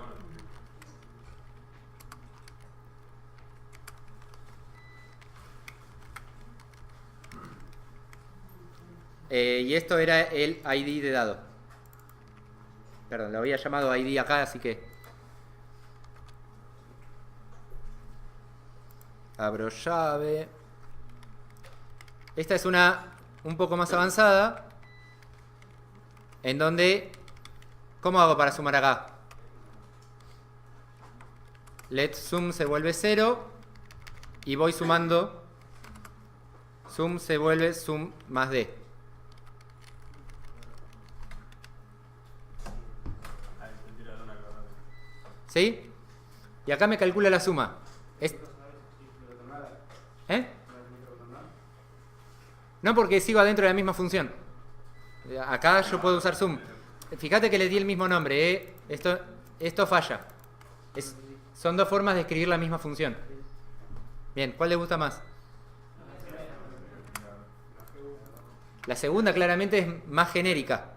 A: Y esto era el ID de dado. Perdón, lo había llamado ID acá, así que... Abro llave. Esta es una un poco más avanzada. En donde... ¿Cómo hago para sumar acá? Let sum se vuelve 0. Y voy sumando. Sum se vuelve sum más D. ¿Sí? Y acá me calcula la suma. ¿Eh? No, porque sigo adentro de la misma función. Acá yo puedo usar sum. Fíjate que le di el mismo nombre, ¿eh? Esto falla. Son dos formas de escribir la misma función. Bien, ¿cuál le gusta más? La segunda claramente es más genérica.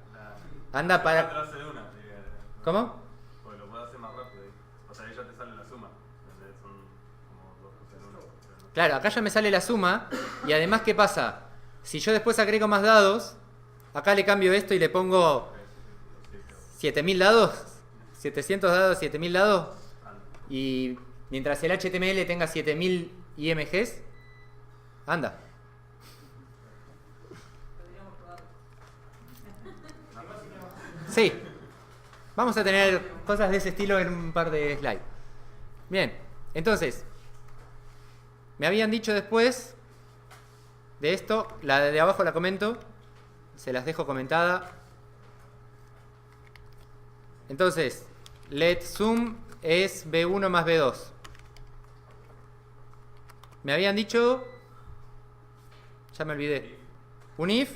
A: Anda para...
B: Atrás de una,
A: ¿Cómo?
B: porque lo puedes hacer más rápido. O sea, ahí ya te sale la suma. Son como dos cosas en uno.
A: Claro, acá ya me sale la suma. Y además, ¿qué pasa? Si yo después agrego más dados, acá le cambio esto y le pongo 7000 dados, 700 dados, 7000 dados. Y mientras el HTML tenga 7000 IMGs, anda.
D: Podríamos probarlo.
A: Sí. Vamos a tener cosas de ese estilo en un par de slides. Bien, entonces, me habían dicho después de esto, la de abajo la comento, se las dejo comentada. Entonces, let sum es B1 más B2. Me habían dicho, ya me olvidé, un if.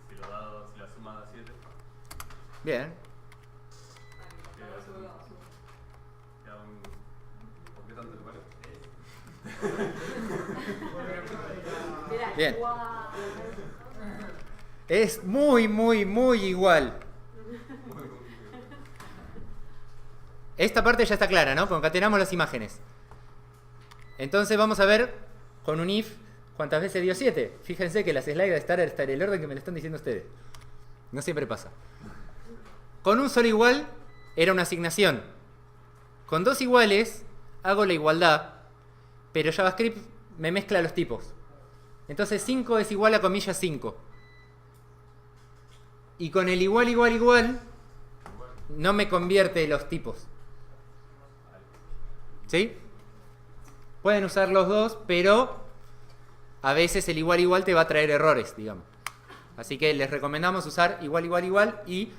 B: Si la suma da 7,
A: Bien.
B: queda un... ¿Por qué tanto te parece?
A: Bien. Es muy, muy, muy igual. Esta parte ya está clara, ¿no? Concatenamos las imágenes. Entonces vamos a ver con un if cuántas veces dio 7. Fíjense que las slides están en el orden que me lo están diciendo ustedes. No siempre pasa. Con un solo igual era una asignación. Con dos iguales hago la igualdad, pero JavaScript me mezcla los tipos. Entonces 5 es igual a comillas 5. Y con el igual, igual, igual, no me convierte los tipos. ¿Sí? Pueden usar los dos, pero a veces el igual, igual te va a traer errores, digamos. Así que les recomendamos usar igual, igual, igual y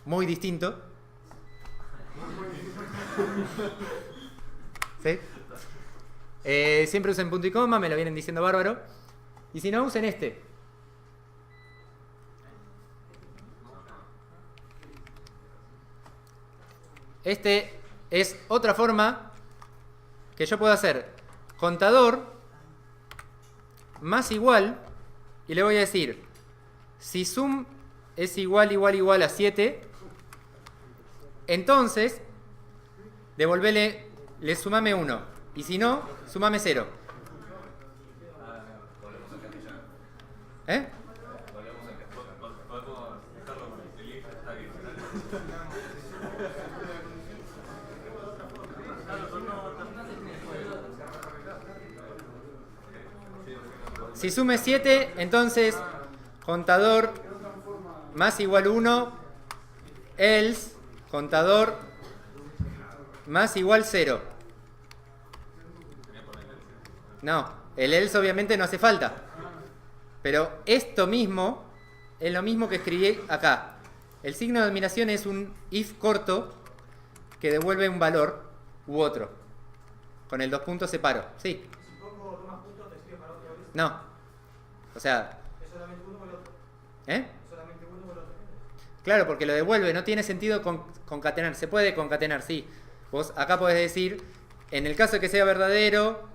A: muy distinto. ¿Sí? Siempre usen punto y coma, me lo vienen diciendo bárbaro. Y si no, usen este. Este es otra forma que yo puedo hacer contador más igual, y le voy a decir, si sum es igual, igual, igual a 7, entonces devolvele, le sumame 1, y si no, sumame 0. ¿Eh?
B: Podemos dejarlo con el if está bien.
A: Si sume 7, entonces contador más igual 1, else contador más igual 0. No, el else obviamente no hace falta. Pero esto mismo es lo mismo que escribí acá. El signo de admiración es un if corto que devuelve un valor u otro. Con el 2 puntos separo. Sí.
F: Si pongo tomas puntos, te escribe para otra vez.
A: No. O sea,
F: Es solamente uno o el otro.
A: ¿eh?
F: Es solamente uno o el otro.
A: Claro, porque lo devuelve. No tiene sentido concatenar. Se puede concatenar, sí. Vos acá podés decir, en el caso de que sea verdadero,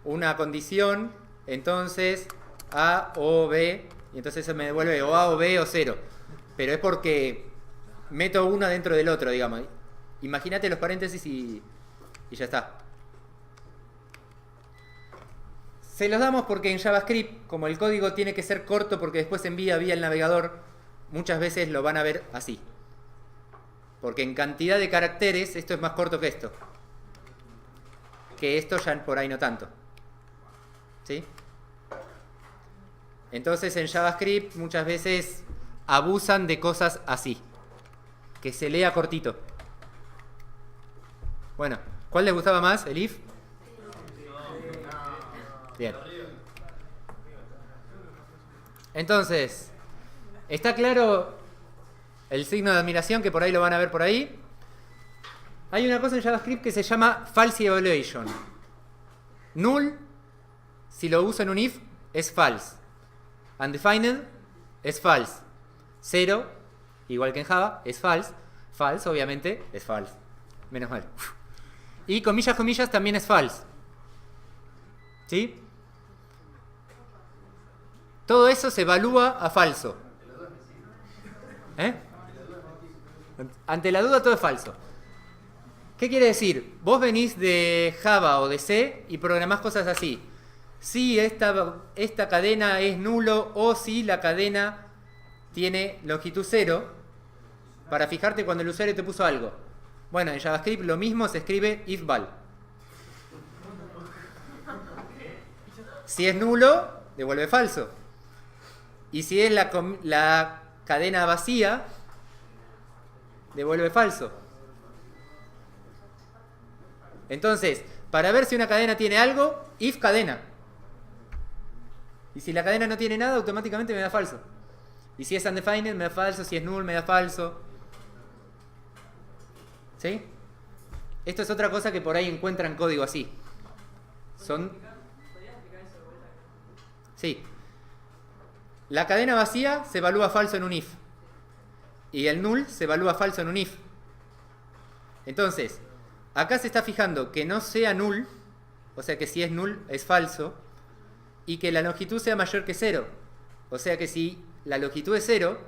A: una condición, entonces A o B, y entonces eso me devuelve o A o B o 0. Pero es porque meto uno dentro del otro, digamos. Imagínate los paréntesis y ya está. Se los damos porque en JavaScript, como el código tiene que ser corto porque después se envía vía el navegador, muchas veces lo van a ver así. Porque en cantidad de caracteres esto es más corto que esto. Que esto ya por ahí no tanto. ¿Sí? Entonces en JavaScript muchas veces abusan de cosas así. Que se lea cortito. Bueno, ¿cuál les gustaba más? ¿El if? Bien. Entonces, ¿está claro el signo de admiración, que por ahí lo van a ver por ahí. Hay una cosa en JavaScript que se llama false evaluation. Null, si lo uso en un if, es false. Undefined es false. 0, igual que en Java, es false. False, obviamente, es false. Menos mal. Y comillas, comillas, también es false. ¿Sí? Todo eso se evalúa a falso. ¿Eh? Ante la duda todo es falso. ¿Qué quiere decir? Vos venís de Java o de C y programás cosas así. Si esta cadena es nulo o si la cadena tiene longitud 0, para fijarte cuando el usuario te puso algo. Bueno, en JavaScript lo mismo se escribe if val. Si es nulo, devuelve falso. Y si es la cadena vacía, devuelve falso. Entonces, para ver si una cadena tiene algo, if cadena. Y si la cadena no tiene nada, automáticamente me da falso. Y si es undefined, me da falso. Si es null, me da falso. ¿Sí? Esto es otra cosa que por ahí encuentran código así. Son...
D: ¿Podrías explicar eso de vuelta?
A: Sí. La cadena vacía se evalúa falso en un if. Y el null se evalúa falso en un if. Entonces, acá se está fijando que no sea null, o sea que si es null es falso, y que la longitud sea mayor que 0. O sea que si la longitud es 0,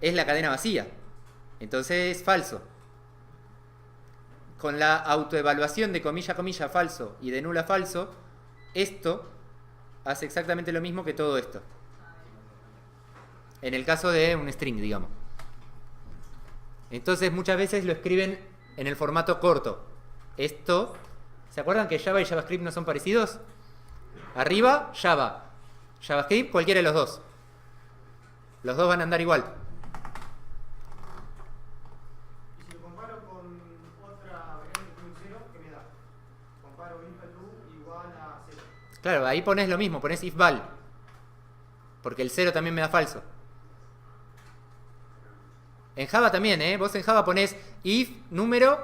A: es la cadena vacía. Entonces es falso. Con la autoevaluación de comilla comilla falso y de null a falso, esto hace exactamente lo mismo que todo esto. En el caso de un string, digamos. Entonces muchas veces lo escriben en el formato corto. Esto, ¿se acuerdan que Java y JavaScript no son parecidos? Arriba, Java. JavaScript, cualquiera de los dos. Los dos van a andar igual.
F: Y si lo comparo con otra variable que es 0, ¿qué me da? Comparo if igual a 0.
A: Claro, ahí pones lo mismo, pones if val. Porque el 0 también me da falso. En Java también, ¿eh? Vos en Java ponés if número,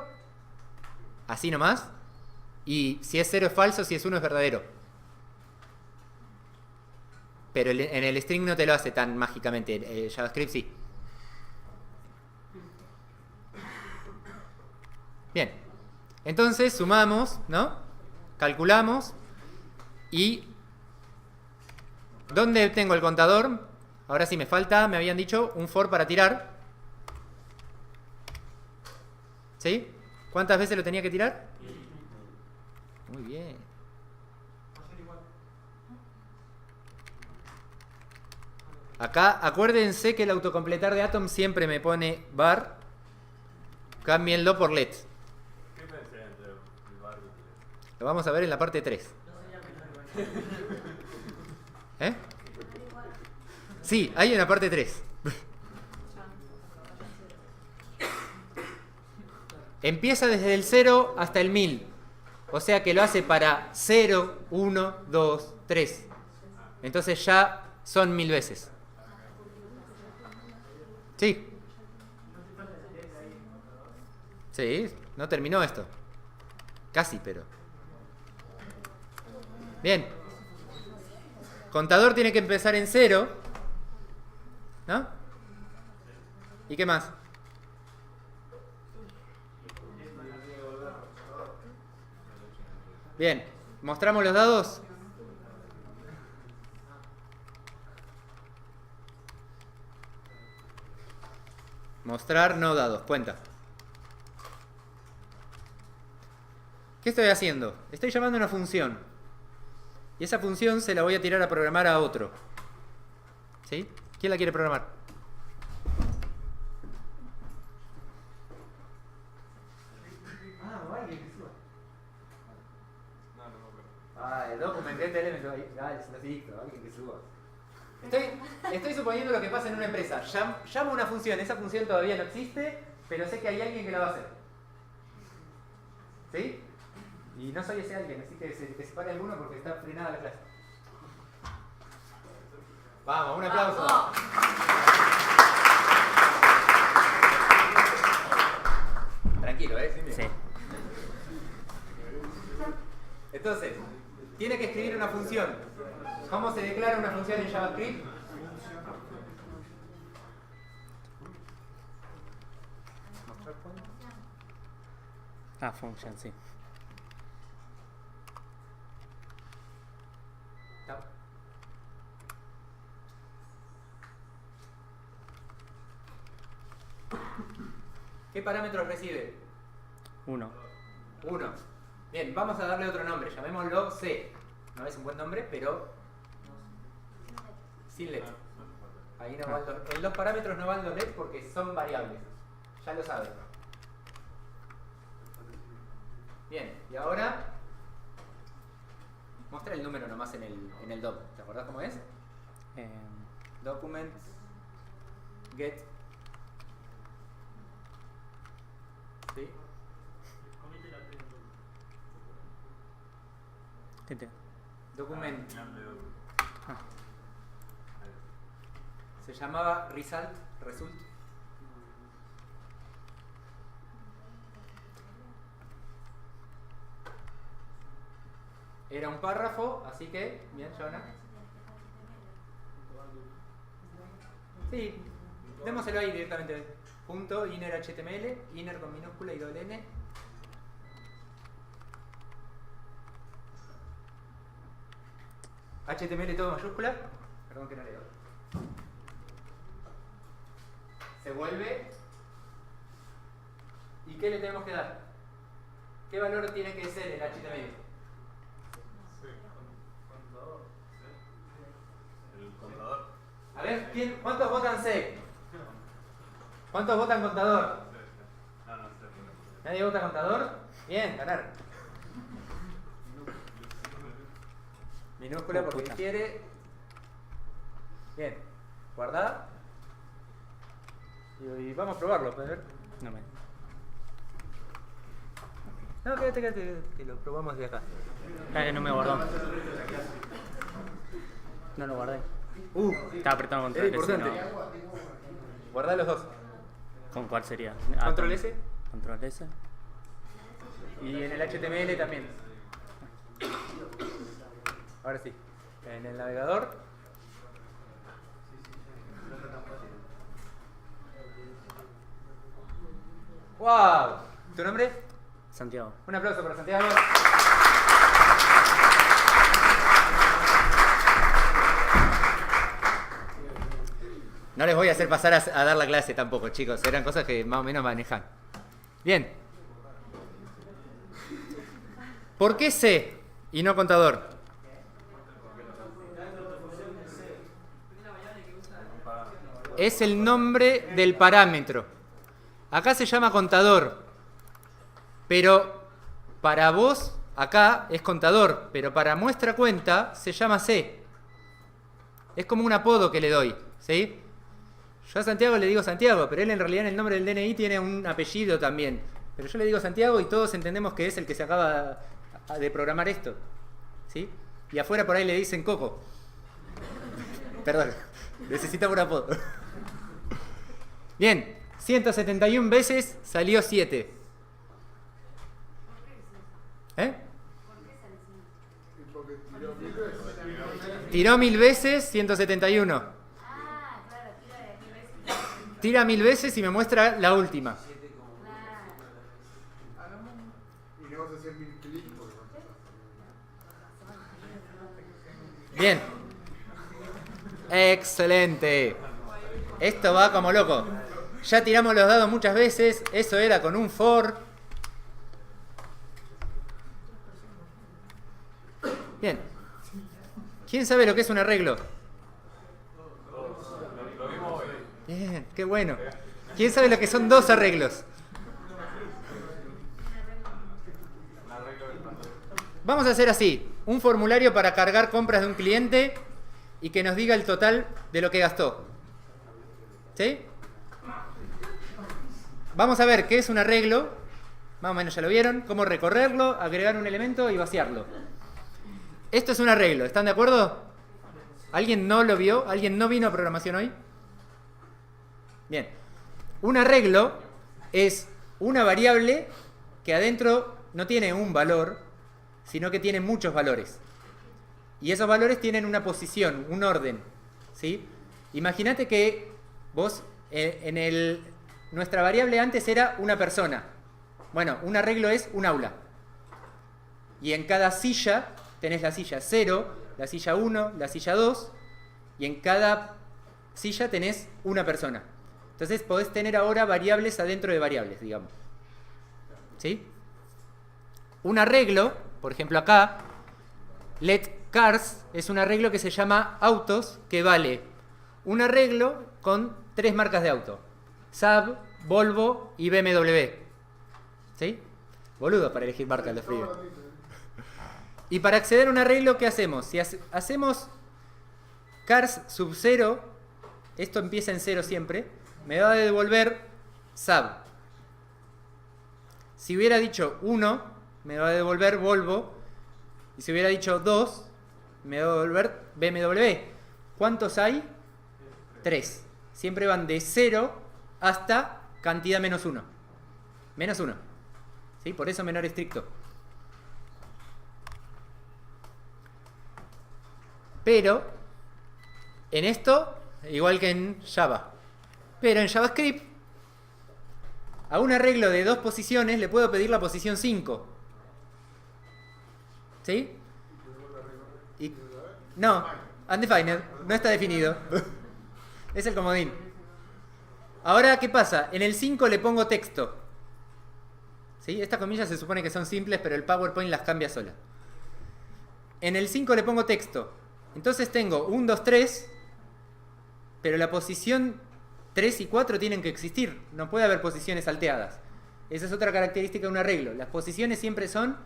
A: así nomás. Y si es 0 es falso, si es 1 es verdadero. Pero en el string no te lo hace tan mágicamente. JavaScript sí. Bien. Entonces sumamos, ¿no? Calculamos. Y ¿dónde tengo el contador? Ahora sí me falta, me habían dicho, un for para tirar. ¿Sí? ¿Cuántas veces lo tenía que tirar? Muy bien. Acá, acuérdense que el autocompletar de Atom siempre me pone var. Cámbienlo por let.
B: ¿Qué diferencia hay entre el bar y el let?
A: Lo vamos a ver en la parte 3. ¿Eh? Sí, hay una parte 3. Empieza desde el 0 hasta el 1000. O sea que lo hace para 0, 1, 2, 3. Entonces ya son 1000 veces. Sí. Sí, no terminó esto. Casi, pero. Bien. Contador tiene que empezar en 0. ¿No? ¿Y qué más? Bien. ¿Mostramos los dados? Mostrar no dados. Cuenta. ¿Qué estoy haciendo? Estoy llamando a una función. Y esa función se la voy a tirar a programar a otro. ¿Sí? ¿Quién la quiere programar?
B: No, no me acuerdo.
A: Ah, el documentate elemento. Dale, necesito, alguien que suba. Estoy suponiendo lo que pasa en una empresa. Llamo una función, esa función todavía no existe, pero sé que hay alguien que la va a hacer. ¿Sí? Y no soy ese alguien, así que se pare alguno porque está frenada la clase. Vamos, un aplauso.
D: ¡Vamos!
A: ver en JavaScript?
I: Ah, function, sí.
A: ¿Qué parámetros recibe?
I: 1.
A: 1. Bien, vamos a darle otro nombre, llamémoslo C. No es un buen nombre, pero sin let. Ahí no van en los parámetros no van los let porque son variables. Ya lo saben. Bien, y ahora muestra el número nomás en el doc. ¿Te acordás cómo es? Document get. ¿Sí?
I: ¿Qué te?
A: Document.
B: Final de doc.
I: Ah,
A: Se llamaba result. Era un párrafo, así que, bien, Jonah. Sí, démoselo ahí directamente. Punto inner HTML, inner con minúscula y doble N. HTML todo mayúscula. Perdón que no leo. Se vuelve. ¿Y qué le tenemos que dar? ¿Qué valor tiene que ser el HTML?
B: El contador.
A: A ver, ¿cuántos votan C? ¿Cuántos votan contador?
B: No, no sé.
A: ¿Nadie vota contador? Bien, ganar. Minúscula porque
I: Puta.
A: quiere. Bien, guardá. Y vamos a probarlo, a ver.
I: no me.
A: No, quédate, que lo probamos de acá.
I: Ah, que no me guardó. No lo guardé. Estaba apretando
A: Era
I: control S.
A: importante.
I: No.
A: Guardá los dos.
I: ¿Con cuál sería?
A: Control
I: con-
A: S.
I: Control S.
A: Y en el HTML también. Ahora sí. En el navegador. ¡Wow! ¿Tu nombre?
I: Santiago.
A: Un aplauso para Santiago. No les voy a hacer pasar a dar la clase tampoco, chicos. Eran cosas que más o menos manejan. Bien. ¿Por qué C y no contador? Es el nombre del parámetro. Acá se llama contador. Pero para vos, acá es contador. Pero para muestra cuenta se llama C. Es como un apodo que le doy. ¿Sí? Yo a Santiago le digo Santiago, pero él en realidad en el nombre del DNI tiene un apellido también. Pero yo le digo Santiago y todos entendemos que es el que se acaba de programar esto. ¿Sí? Y afuera por ahí le dicen Coco. Perdón, necesitaba un apodo. Bien, 171 veces salió 7. ¿Eh?
E: Porque tiró 1000 veces.
A: Tiró 1000 veces, 171.
J: Ah, claro, tira de 1000 veces.
A: Tira 1000 veces y me muestra la última.
E: Y no vas a hacer 1000 clics porque no te
A: Bien. Excelente. Esto va como loco. Ya tiramos los dados muchas veces. Eso era con un for. Bien. ¿Quién sabe lo que es un arreglo?
B: Lo vimos hoy.
A: Bien, qué bueno. ¿Quién sabe lo que son dos arreglos?
B: Un arreglo del plan.
A: Vamos a hacer así. Un formulario para cargar compras de un cliente y que nos diga el total de lo que gastó. ¿Sí? Vamos a ver qué es un arreglo. Más o menos ya lo vieron. Cómo recorrerlo, agregar un elemento y vaciarlo. Esto es un arreglo. ¿Están de acuerdo? ¿Alguien no lo vio? ¿Alguien no vino a programación hoy? Bien. Un arreglo es una variable que adentro no tiene un valor, sino que tiene muchos valores. Y esos valores tienen una posición, un orden. ¿sí? Imagínate que vos, nuestra variable antes era una persona. Bueno, un arreglo es un aula. Y en cada silla tenés la silla 0, la silla 1, la silla 2, y en cada silla tenés una persona. Entonces podés tener ahora variables adentro de variables, digamos. ¿Sí? Un arreglo, por ejemplo acá, let cars es un arreglo que se llama autos, que vale un arreglo con 3 marcas de auto. Saab, Volvo y BMW. ¿Sí? Boludo para elegir marcas de frío. Y para acceder a un arreglo, ¿qué hacemos? Si hacemos cars sub 0, esto empieza en 0 siempre, me va a devolver Saab. Si hubiera dicho 1, me va a devolver Volvo. Y si hubiera dicho 2, me va a devolver BMW. ¿Cuántos hay? 3. Siempre van de 0 hasta cantidad menos 1. Menos 1. ¿Sí? Por eso menor estricto. Pero, en esto, igual que en Java. Pero en JavaScript, a un arreglo de 2 posiciones le puedo pedir la posición 5. ¿Sí? No, undefined, no está definido. Es el comodín. Ahora, ¿qué pasa? En el 5 le pongo texto. ¿Sí? Estas comillas se supone que son simples, pero el PowerPoint las cambia sola. En el 5 le pongo texto. Entonces tengo 1, 2, 3, pero la posición 3 y 4 tienen que existir. No puede haber posiciones salteadas. Esa es otra característica de un arreglo. Las posiciones siempre son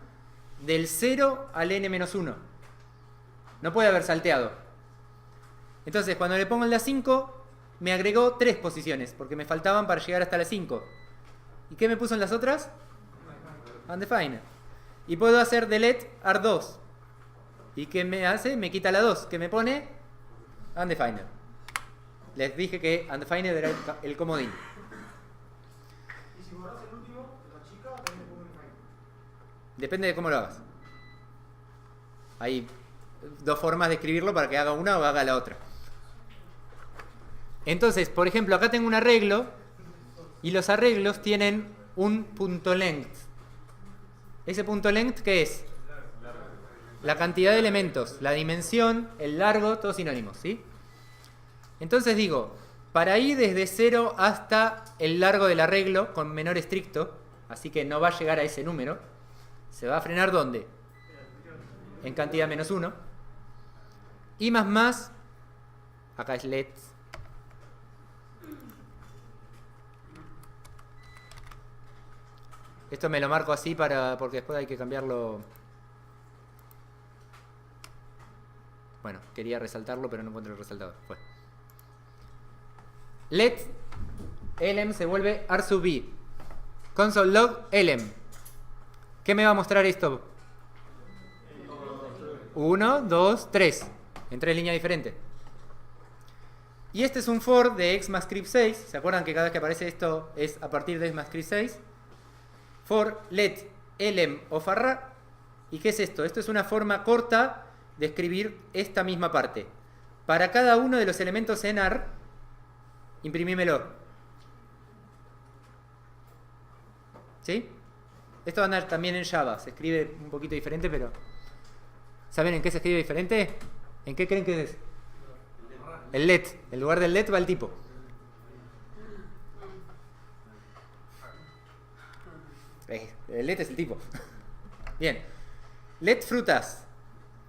A: del 0 al n-1. No puede haber salteado. Entonces, cuando le pongo en la 5, me agregó 3 posiciones, porque me faltaban para llegar hasta la 5. ¿Y qué me puso en las otras? Undefined. Y puedo hacer delete AR2. ¿Y qué me hace? Me quita la 2, que me pone undefined. Les dije que undefined era el comodín.
F: Y si borras el último, la chica también le pongo undefined.
A: Depende de cómo lo hagas. Hay 2 formas de escribirlo para que haga una o haga la otra. Entonces, por ejemplo, acá tengo un arreglo y los arreglos tienen un punto length. ¿Ese punto length qué es? La cantidad de elementos, la dimensión, el largo, todos sinónimos, ¿sí? Entonces digo, para ir desde 0 hasta el largo del arreglo con menor estricto, así que no va a llegar a ese número, se va a frenar ¿dónde? En cantidad menos 1. Y más, acá es let. Esto me lo marco así porque después hay que cambiarlo. Bueno, quería resaltarlo, pero no encuentro el resaltador. Fue. Let lm se vuelve r sub b. Console log lm. ¿Qué me va a mostrar esto? 1, 2, 3. En 3 líneas diferentes. Y este es un for de ECMAScript 6. ¿Se acuerdan que cada vez que aparece esto es a partir de ECMAScript 6? For let lm of array. ¿Y qué es esto? Esto es una forma corta de escribir esta misma parte. Para cada uno de los elementos en AR, imprimímelo. ¿Sí? Esto va a andar también en Java. Se escribe un poquito diferente, pero... ¿Saben en qué se escribe diferente? ¿En qué creen que es? El let. En lugar del let va el tipo. El let es el tipo. Bien. Let frutas.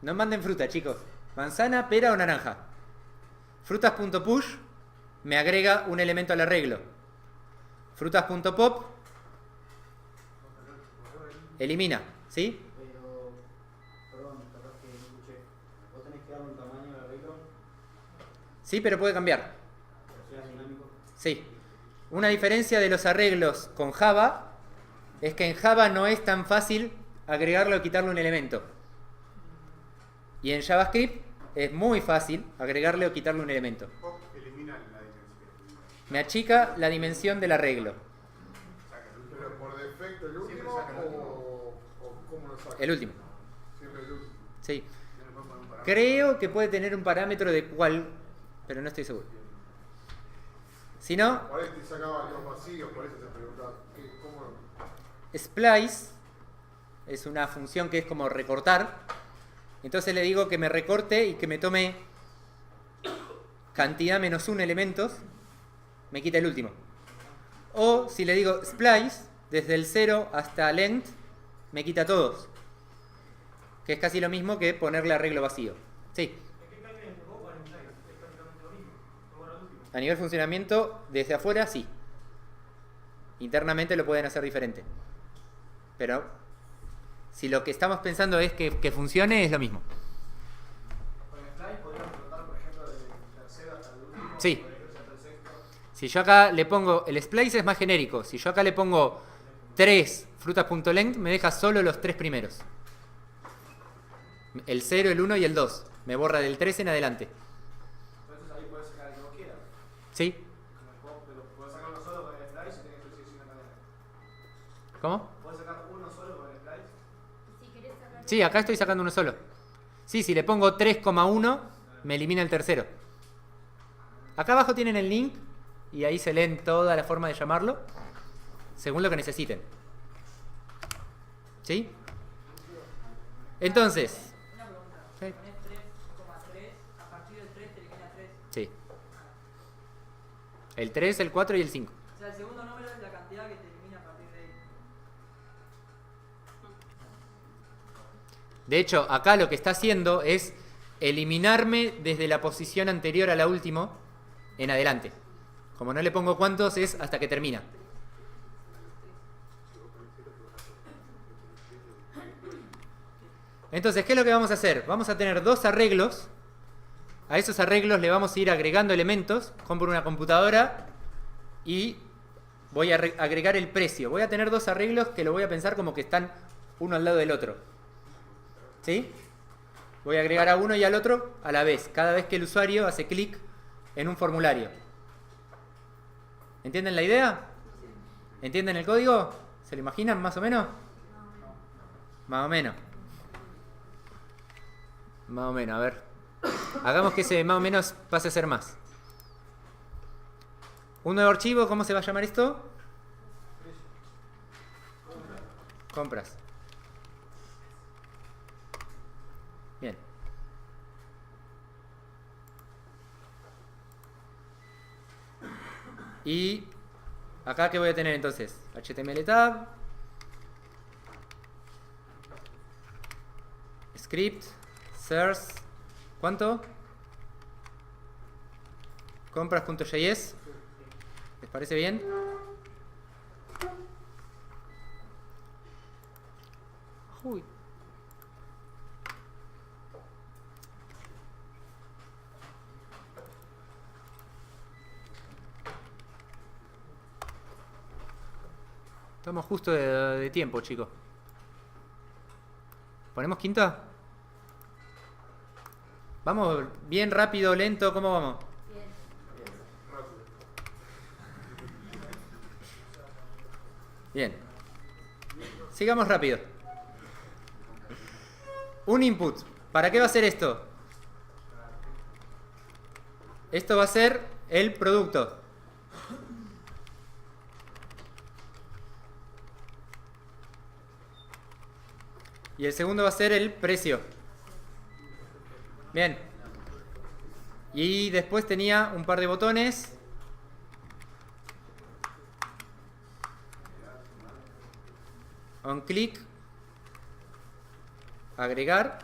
A: No manden fruta, chicos. Manzana, pera o naranja. Frutas.push me agrega un elemento al arreglo. Frutas.pop elimina, ¿sí?
H: Pero, perdón, capaz que no escuché. ¿Vos tenés que darle un tamaño al arreglo?
A: Sí, pero puede cambiar.
H: ¿O sea, dinámico?
A: Sí. Una diferencia de los arreglos con Java es que en Java no es tan fácil agregarle o quitarle un elemento. Y en JavaScript es muy fácil agregarle o quitarle un elemento.
E: Pop elimina la dimensión.
A: Me achica la dimensión del arreglo.
E: Pero por defecto, ¿el último o cómo lo saca?
A: El último.
E: Siempre el último.
A: Sí.
E: No le puedo poner un parámetro.
A: Creo que puede tener un parámetro de pero no estoy seguro. Si no,
E: Por ahí te sacaba los vacíos, por eso te preguntaba, ¿cómo?
A: splice es una función que es como recortar. Entonces le digo que me recorte y que me tome cantidad menos 1 elementos, me quita el último. O si le digo splice, desde el 0 hasta length, me quita todos. Que es casi lo mismo que ponerle arreglo vacío. Sí. A nivel funcionamiento, desde afuera sí. Internamente lo pueden hacer diferente. Pero si lo que estamos pensando es que funcione, es lo mismo.
H: Con el slice podríamos cortar, por ejemplo, del tercero hasta el último.
A: Sí.
H: Hasta el sexto.
A: Si yo acá le pongo, el splice es más genérico. Si yo acá le pongo 3 frutas.length, me deja solo los 3 primeros. El 0, el 1 y el 2. Me borra del 3 en adelante.
H: Entonces ahí puedes sacar el que vos quieras.
A: ¿Sí?
H: Pero puedes sacarlo solo con el slice y tenés que decir una cadena.
A: ¿Cómo?
H: ¿Puedes sacar uno solo con el slice?
J: Si querés sacar
A: Sí, acá estoy sacando uno solo. Sí, si le pongo 3,1, me elimina el tercero. Acá abajo tienen el link y ahí se leen toda la forma de llamarlo según lo que necesiten. ¿Sí? Entonces,
D: Una pregunta.
A: Sí.
D: Ponés 3,3, a partir del 3 te elimina 3.
A: sí. El 3, el 4 y el 5.
D: O sea, el segundo número es la cantidad que te elimina a partir de ahí.
A: De hecho, acá lo que está haciendo es eliminarme desde la posición anterior a la última en adelante. Como no le pongo cuántos, es hasta que termina. Entonces, ¿qué es lo que vamos a hacer? Vamos a tener 2 arreglos. A esos arreglos le vamos a ir agregando elementos. Compro una computadora y voy a agregar el precio. Voy a tener 2 arreglos que lo voy a pensar como que están uno al lado del otro. ¿Sí? Voy a agregar a uno y al otro a la vez, cada vez que el usuario hace clic en un formulario. ¿Entienden la idea? ¿Entienden el código? ¿Se lo imaginan más o menos? Más o menos. Más o menos, a ver. Hagamos que ese más o menos pase a ser más. Un nuevo archivo, ¿cómo se va a llamar esto? Compras. Bien. Y acá, ¿qué voy a tener entonces? HTML tab, script, source, ¿cuánto? Compras.js. ¿Les parece bien? Uy. Estamos justo de tiempo, chicos. ¿Ponemos quinta? Vamos bien rápido, lento, ¿cómo vamos?
J: bien.
A: Bien. Sigamos rápido. Un input. ¿Para qué va a ser esto? Esto va a ser el producto. Y el segundo va a ser el precio. Bien. Y después tenía un par de botones. On click. Agregar.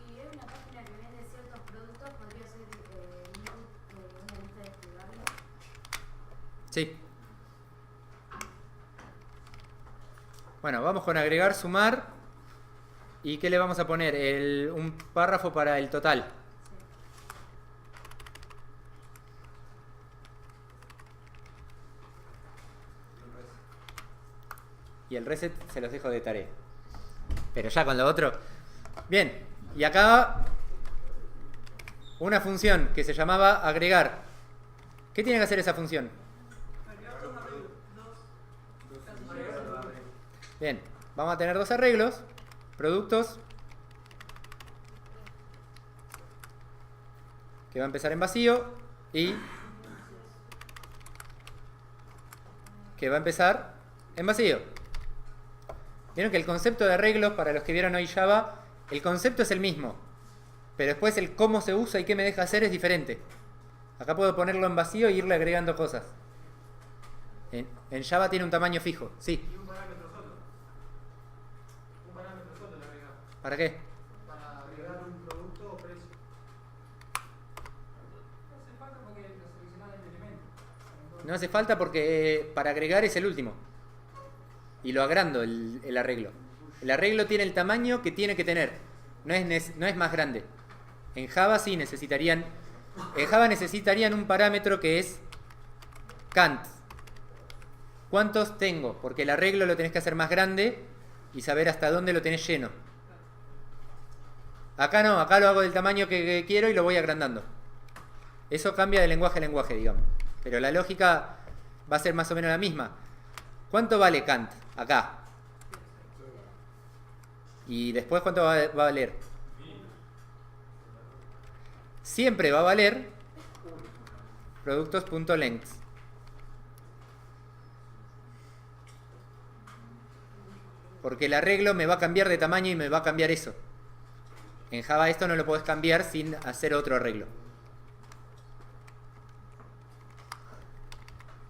J: Si es una página que vende ciertos productos, podría ser input una lista desplegable.
A: Sí. Bueno, vamos con agregar, sumar. ¿Y qué le vamos a poner? Un párrafo para el total. Y el reset se los dejo de tarea. Pero ya con lo otro. Bien, y acá una función que se llamaba agregar. ¿Qué tiene que hacer esa función? Bien, vamos a tener 2 arreglos. productos, que va a empezar en vacío, y que va a empezar en vacío. Vieron que el concepto de arreglos, para los que vieron hoy Java, el concepto es el mismo, pero después el cómo se usa y qué me deja hacer es diferente. Acá puedo ponerlo en vacío e irle agregando cosas. En Java tiene un tamaño fijo, sí.
F: Y un parámetro solo. Un parámetro solo le agregamos.
A: ¿Para qué?
F: Para agregar un producto o precio.
C: No hace falta porque lo seleccionás del elemento.
A: No hace falta porque para agregar es el último. Y lo agrando el arreglo. El arreglo tiene el tamaño que tiene que tener. No es más grande. En Java sí necesitarían... En Java necesitarían un parámetro que es count. ¿Cuántos tengo? Porque el arreglo lo tenés que hacer más grande y saber hasta dónde lo tenés lleno. Acá no, acá lo hago del tamaño que quiero y lo voy agrandando. Eso cambia de lenguaje a lenguaje, digamos. Pero la lógica va a ser más o menos la misma. ¿Cuánto vale count? Acá. Y después, ¿cuánto va a valer? Siempre va a valer productos.length. Porque el arreglo me va a cambiar de tamaño y me va a cambiar eso. En Java esto no lo podés cambiar sin hacer otro arreglo.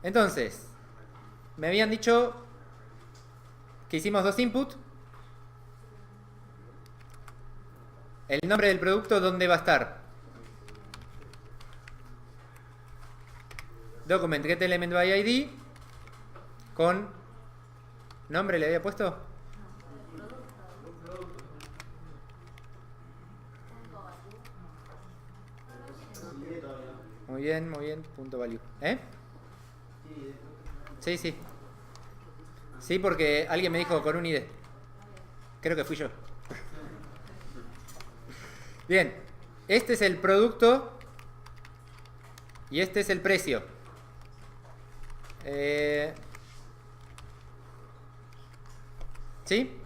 A: Entonces, me habían dicho que hicimos dos inputs. El nombre del producto, ¿dónde va a estar? Document get element by ID con nombre le había puesto. Muy bien, punto value. ¿Eh? Sí, sí. Sí, porque alguien me dijo con un ID. Creo que fui yo. Bien, este es el producto y este es el precio. ¿Sí?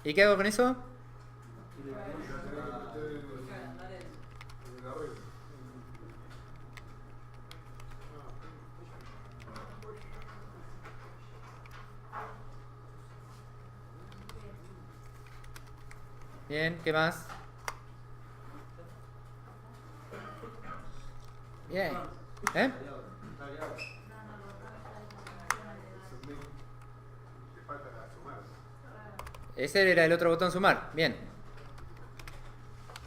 A: ¿Y qué hago con eso? Bien, ¿qué más? Bien. ¿Eh? Ese era el otro botón sumar. Bien.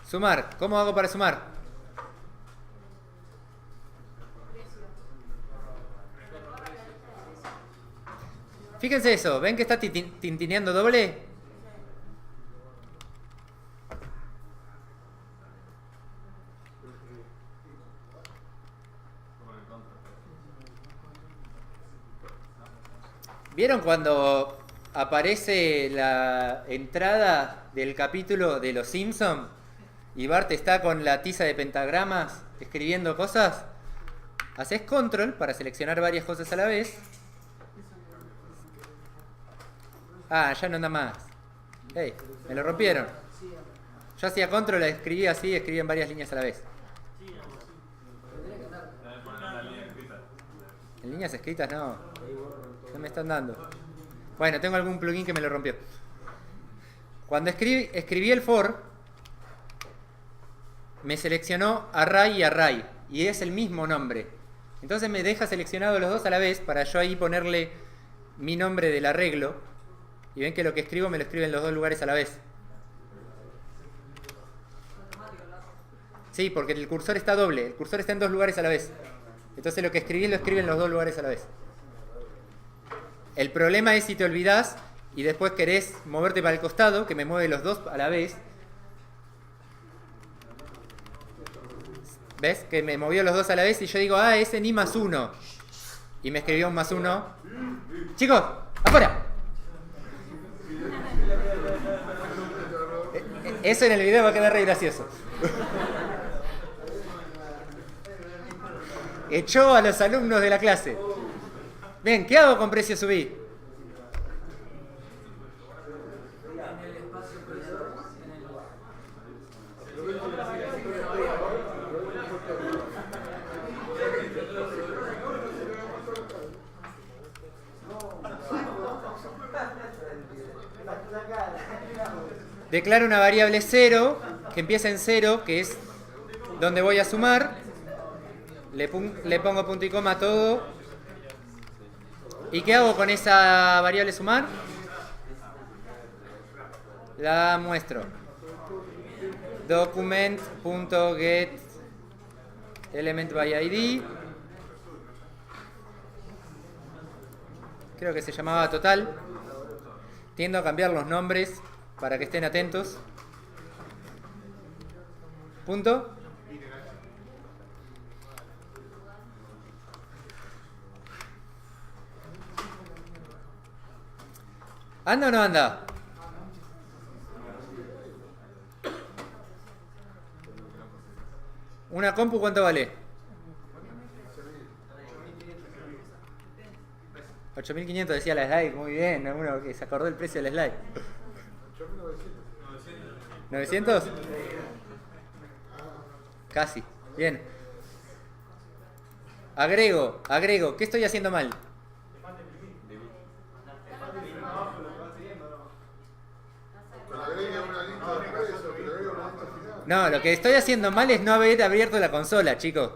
A: Sumar. ¿Cómo hago para sumar? Fíjense eso. ¿Ven que está tintineando doble? ¿Vieron cuando aparece la entrada del capítulo de Los Simpson y Bart está con la tiza de pentagramas escribiendo cosas? Haces control para seleccionar varias cosas a la vez. Ah, ya no anda más. Hey, me lo rompieron. Yo hacía control, escribía así, escribía en varias líneas a la vez. En líneas escritas no. No me están dando. Bueno, tengo algún plugin que me lo rompió. Cuando escribí el for, me seleccionó array y array. Y es el mismo nombre. Entonces me deja seleccionado los dos a la vez para yo ahí ponerle mi nombre del arreglo. Y ven que lo que escribo me lo escribe en los dos lugares a la vez. Sí, porque el cursor está doble. El cursor está en dos lugares a la vez. Entonces lo que escribí lo escribe en los dos lugares a la vez. El problema es si te olvidás y después querés moverte para el costado, que me mueve los dos a la vez. ¿Ves? Que me movió los dos a la vez y yo digo, ah, ese ni más uno. Y me escribió un más uno. Chicos, afuera. Eso en el video va a quedar re gracioso. Echó a los alumnos de la clase. Bien, ¿qué hago con precio subí?
C: el espacio creador en el
A: Declaro una variable 0, que empieza en 0, que es donde voy a sumar. Le pongo punto y coma a todo. ¿Y qué hago con esa variable sumar? La muestro. Document.get element by id. Creo que se llamaba total. Tiendo a cambiar los nombres para que estén atentos. Punto. ¿Anda o no anda? ¿Una compu cuánto vale? 8.500 decía la slide, muy bien, uno que se acordó el precio del slide. 900. Casi, bien. Agrego, ¿qué estoy haciendo mal? No, lo que estoy haciendo mal es no haber abierto la consola, chicos.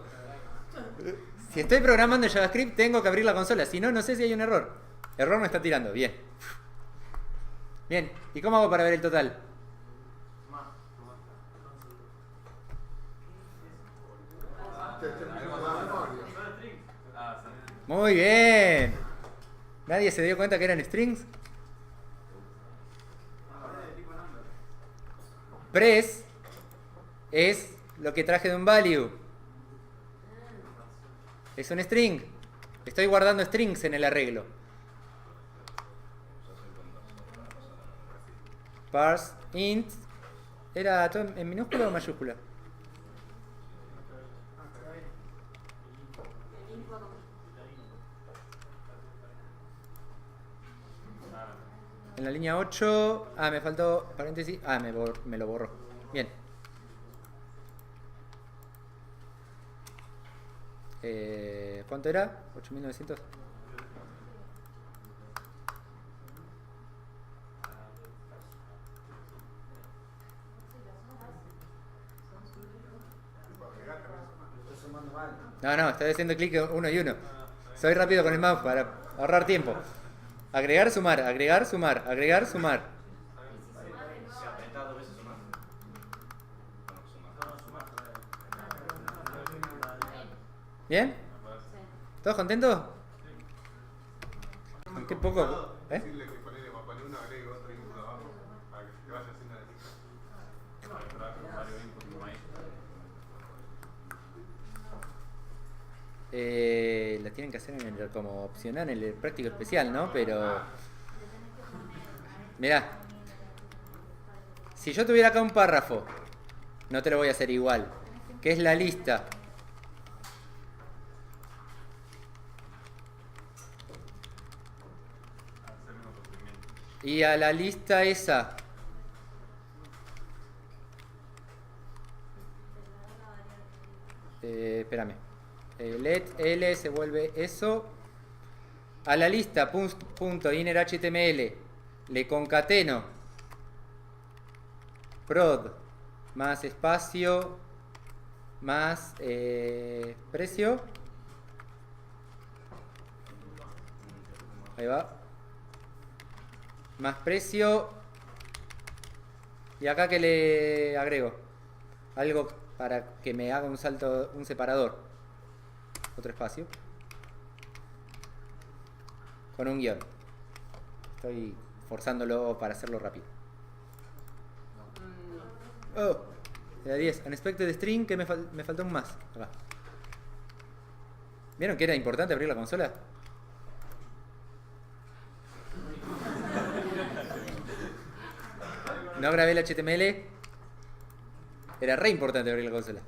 A: Si estoy programando en JavaScript, tengo que abrir la consola. Si no, no sé si hay un error. Error me está tirando. Bien. Bien. ¿Y cómo hago para ver el total? Muy bien. ¿Nadie se dio cuenta que eran strings? Press es lo que traje de un value. Es un string. Estoy guardando strings en el arreglo. Parse int. ¿Era todo en minúscula o mayúscula? En la línea 8. Me faltó paréntesis. Me lo borró. Bien. ¿Cuánto era? 8.900. No, estoy haciendo clic uno y uno. Soy rápido con el mouse para ahorrar tiempo. Agregar, sumar, agregar, sumar, agregar, sumar.
G: ¿Se aprieta 2 veces sumar?
A: ¿Bien? ¿Todos contentos? Qué poco.
E: Decirle que ponele una agrega otro input abajo para que te vaya haciendo la lista.
A: La tienen que hacer como opcional en el práctico especial, ¿no? Pero mirá, si yo tuviera acá un párrafo, no te lo voy a hacer igual, que es la lista. Y a la lista esa espérame. Let L se vuelve eso. A la lista .innerHTML le concateno prod más espacio más precio. Ahí va. Más precio. Y acá que le agrego algo para que me haga un salto, un separador. Otro espacio. Con un guión. Estoy forzándolo para hacerlo rápido. Oh, era 10. Unexpected string, que me faltó un más. Acá. ¿Vieron que era importante abrir la consola? No grabé el HTML. Era re importante abrir la consola.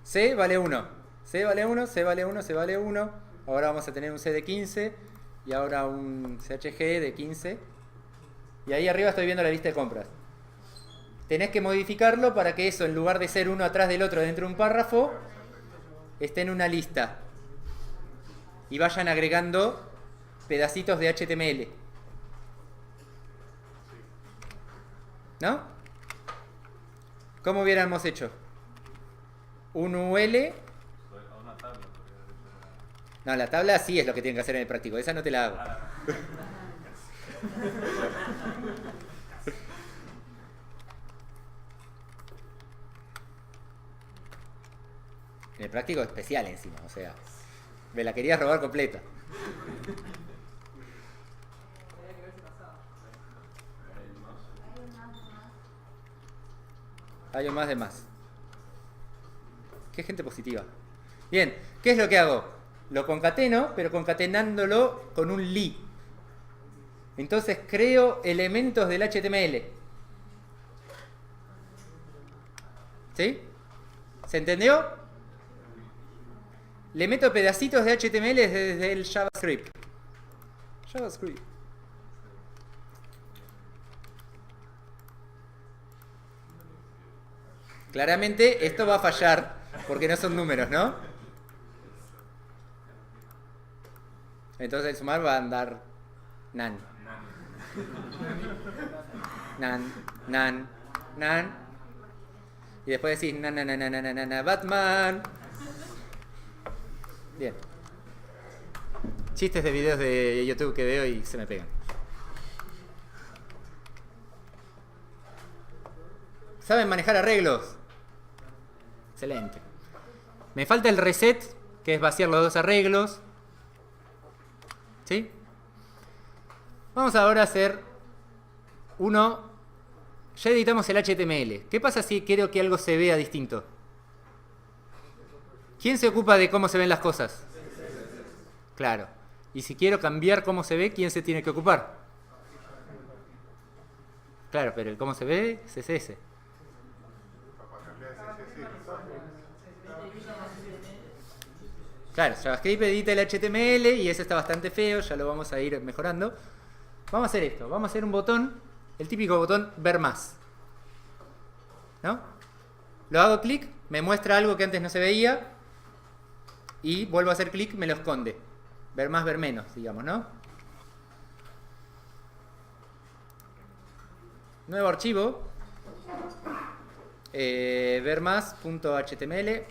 A: C vale 1. C vale 1, C vale 1, C vale 1. Ahora vamos a tener un C de 15 y ahora un CHG de 15. Y ahí arriba estoy viendo la lista de compras. Tenés que modificarlo para que eso, en lugar de ser uno atrás del otro dentro de un párrafo, esté en una lista. Y vayan agregando pedacitos de HTML. ¿No? ¿Cómo hubiéramos hecho? Un UL.
B: A una tabla.
A: No, la tabla sí es lo que tienen que hacer en el práctico. Esa no te la hago. En el práctico especial encima, o sea, me la querías robar completa. Hay un más de más. Qué gente positiva. Bien, ¿qué es lo que hago? Lo concateno, pero concatenándolo con un li. Entonces creo elementos del HTML. ¿Sí? ¿Se entendió? Le meto pedacitos de HTML desde el JavaScript. JavaScript. Claramente esto va a fallar porque no son números, ¿no? Entonces el sumar va a andar nan. Nan, nan, nan. Y después decís nan, nan, nan, nan, nan, nan, nan, Batman. Bien. Chistes de videos de YouTube que veo y se me pegan. ¿Saben manejar arreglos? Excelente. Me falta el reset, que es vaciar los dos arreglos. ¿Sí? Vamos ahora a hacer uno. Ya editamos el HTML. ¿Qué pasa si quiero que algo se vea distinto? ¿Quién se ocupa de cómo se ven las cosas? Claro. Y si quiero cambiar cómo se ve, ¿quién se tiene que ocupar? Claro, pero el cómo se ve es CSS. Claro, JavaScript edita el HTML y ese está bastante feo, ya lo vamos a ir mejorando. Vamos a hacer esto, vamos a hacer un botón, el típico botón ver más. ¿No? Lo hago clic, me muestra algo que antes no se veía y vuelvo a hacer clic, me lo esconde. Ver más, ver menos, digamos, ¿no? Nuevo archivo, ver más.html.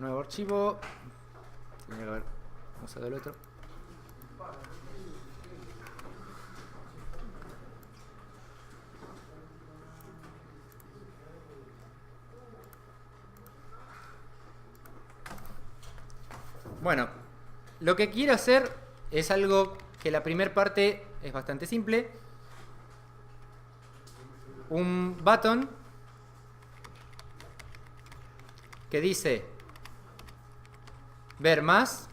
A: Nuevo archivo. Tenía que haber usado el otro. Bueno, lo que quiero hacer es algo que la primera parte es bastante simple. Un button que dice ver más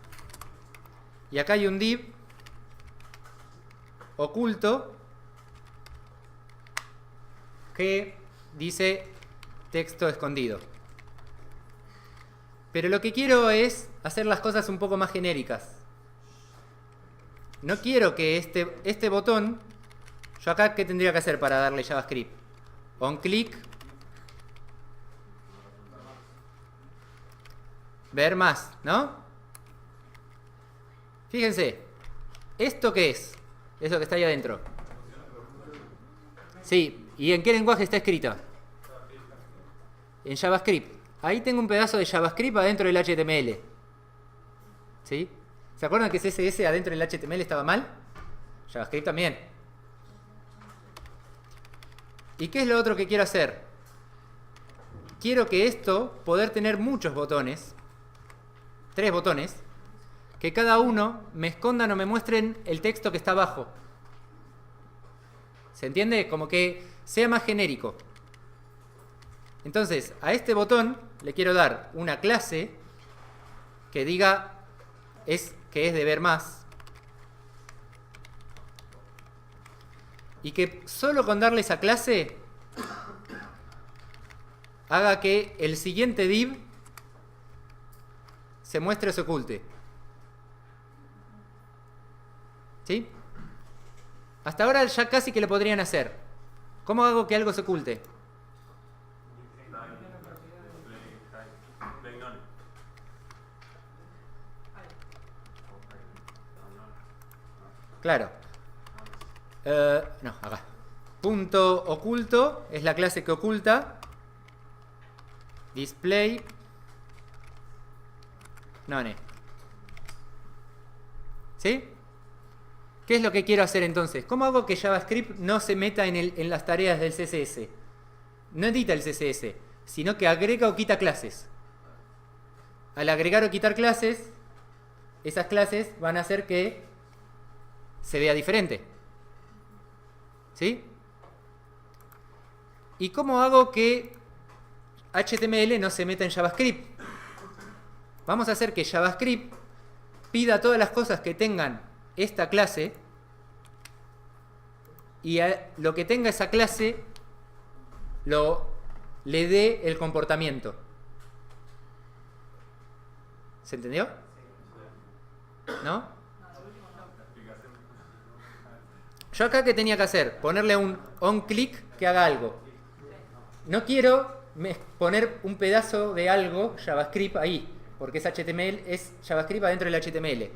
A: y acá hay un div oculto que dice texto escondido. Pero lo que quiero es hacer las cosas un poco más genéricas. No quiero que este botón, yo acá, ¿qué tendría que hacer para darle JavaScript? On click, ver más, ¿no? Fíjense, ¿esto qué es? Eso que está ahí adentro. Sí, ¿y en qué lenguaje está escrito? En JavaScript. Ahí tengo un pedazo de JavaScript adentro del HTML. ¿Sí? ¿Se acuerdan que CSS adentro del HTML estaba mal? JavaScript también. ¿Y qué es lo otro que quiero hacer? Quiero que esto, poder tener muchos botones, 3 botones, que cada uno me escondan o me muestren el texto que está abajo. ¿Se entiende? Como que sea más genérico. Entonces, a este botón le quiero dar una clase que diga que es de ver más. Y que solo con darle esa clase haga que el siguiente div se muestre o se oculte. ¿Sí? Hasta ahora ya casi que lo podrían hacer. ¿Cómo hago que algo se oculte? Claro. No, acá. Punto oculto es la clase que oculta. Display none. ¿Sí? ¿Qué es lo que quiero hacer entonces? ¿Cómo hago que JavaScript no se meta en las tareas del CSS? No edita el CSS, sino que agrega o quita clases. Al agregar o quitar clases, esas clases van a hacer que se vea diferente. ¿Sí? ¿Y cómo hago que HTML no se meta en JavaScript? Vamos a hacer que JavaScript pida todas las cosas que tengan esta clase y a lo que tenga esa clase le dé el comportamiento. ¿Se entendió? ¿No? Yo acá, ¿qué tenía que hacer? Ponerle un onClick que haga algo. No quiero poner un pedazo de algo JavaScript ahí, porque es HTML, es JavaScript adentro del HTML.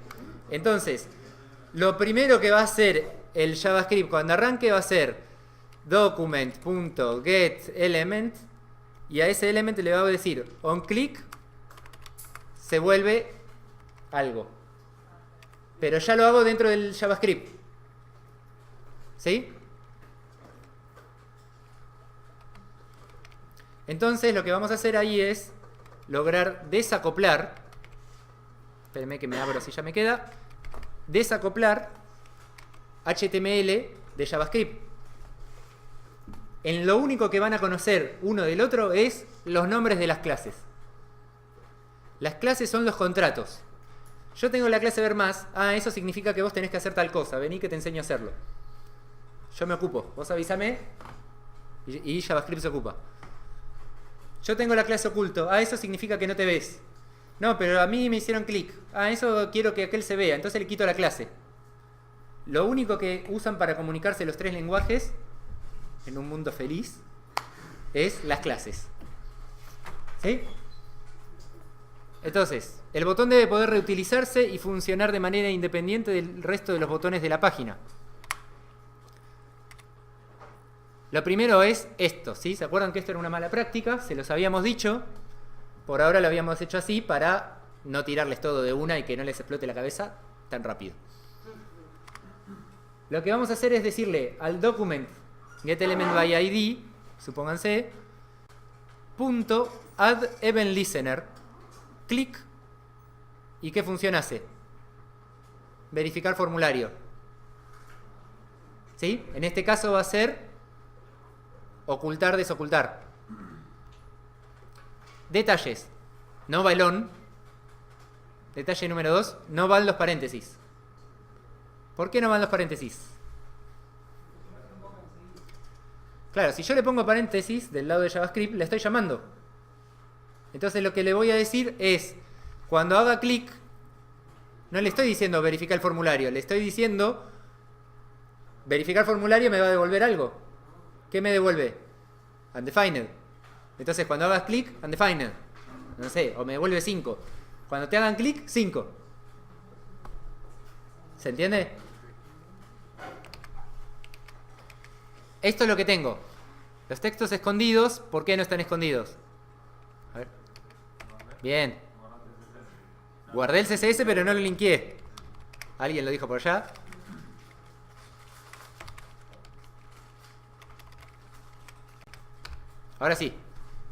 A: Entonces, lo primero que va a hacer el JavaScript cuando arranque va a ser document.getElement y a ese element le va a decir onClick se vuelve algo. Pero ya lo hago dentro del JavaScript. ¿Sí? Entonces lo que vamos a hacer ahí es lograr desacoplar. Espérenme que me abro si ya me queda. Desacoplar HTML de JavaScript. En lo único que van a conocer uno del otro es los nombres de las clases. Las clases son los contratos. Yo tengo la clase ver más. Ah, eso significa que vos tenés que hacer tal cosa. Vení que te enseño a hacerlo. Yo me ocupo. Vos avísame y JavaScript se ocupa. Yo tengo la clase oculto. Ah, eso significa que no te ves. No, pero a mí me hicieron clic. Ah, eso quiero que aquel se vea. Entonces le quito la clase. Lo único que usan para comunicarse los tres lenguajes en un mundo feliz es las clases. ¿Sí? Entonces, el botón debe poder reutilizarse y funcionar de manera independiente del resto de los botones de la página. Lo primero es esto, ¿sí? ¿Se acuerdan que esto era una mala práctica? Se los habíamos dicho. Por ahora lo habíamos hecho así para no tirarles todo de una y que no les explote la cabeza tan rápido. Lo que vamos a hacer es decirle al document getElementById, supónganse, punto add event listener, clic, ¿y qué función hace? Verificar formulario. ¿Sí? En este caso va a ser ocultar, desocultar. Detalles. No va el on. Detalle número 2. No van los paréntesis. ¿Por qué no van los paréntesis? Claro, si yo le pongo paréntesis del lado de JavaScript, le estoy llamando. Entonces lo que le voy a decir es, cuando haga clic, no le estoy diciendo verificar el formulario, le estoy diciendo verificar formulario me va a devolver algo. ¿Qué me devuelve? Undefined. Entonces cuando hagas clic, undefined. No sé, o me devuelve 5. Cuando te hagan clic, 5. ¿Se entiende? Esto es lo que tengo. Los textos escondidos, ¿por qué no están escondidos? A ver. Bien. Guardé el CSS pero no lo linkeé. ¿Alguien lo dijo por allá? Ahora sí.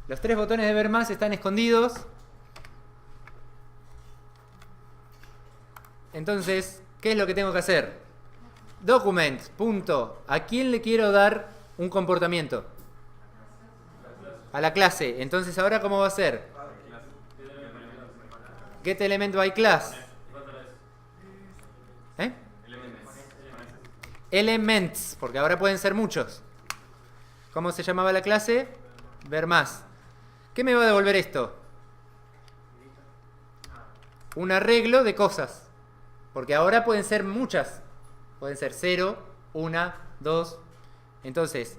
A: Los tres botones de ver más están escondidos. Entonces, ¿qué es lo que tengo que hacer? Document. Punto. ¿A quién le quiero dar un comportamiento? A la clase. Entonces, ¿ahora cómo va a ser? GetElementByClass. ¿Eh? Elements. Porque ahora pueden ser muchos. ¿Cómo se llamaba la clase? Ver más. ¿Qué me va a devolver esto? un arreglo de cosas. Porque ahora pueden ser muchas. Pueden ser 0, 1, 2. Entonces,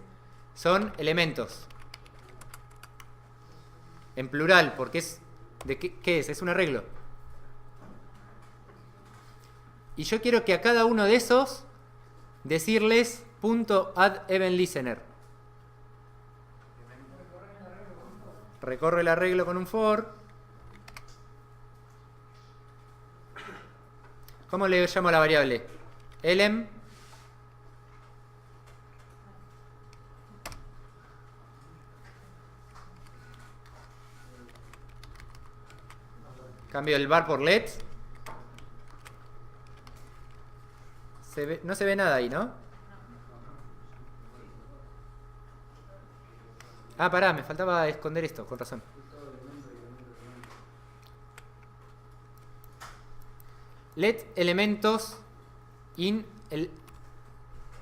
A: son elementos. En plural, porque es... ¿qué es? Es un arreglo. Y yo quiero que a cada uno de esos decirles .addEventListener. Recorre el arreglo con un for. ¿Cómo le llamo a la variable? Elem. Cambio el var por let. No se ve nada ahí, ¿no? Ah, pará, me faltaba esconder esto, con razón. Let elementos in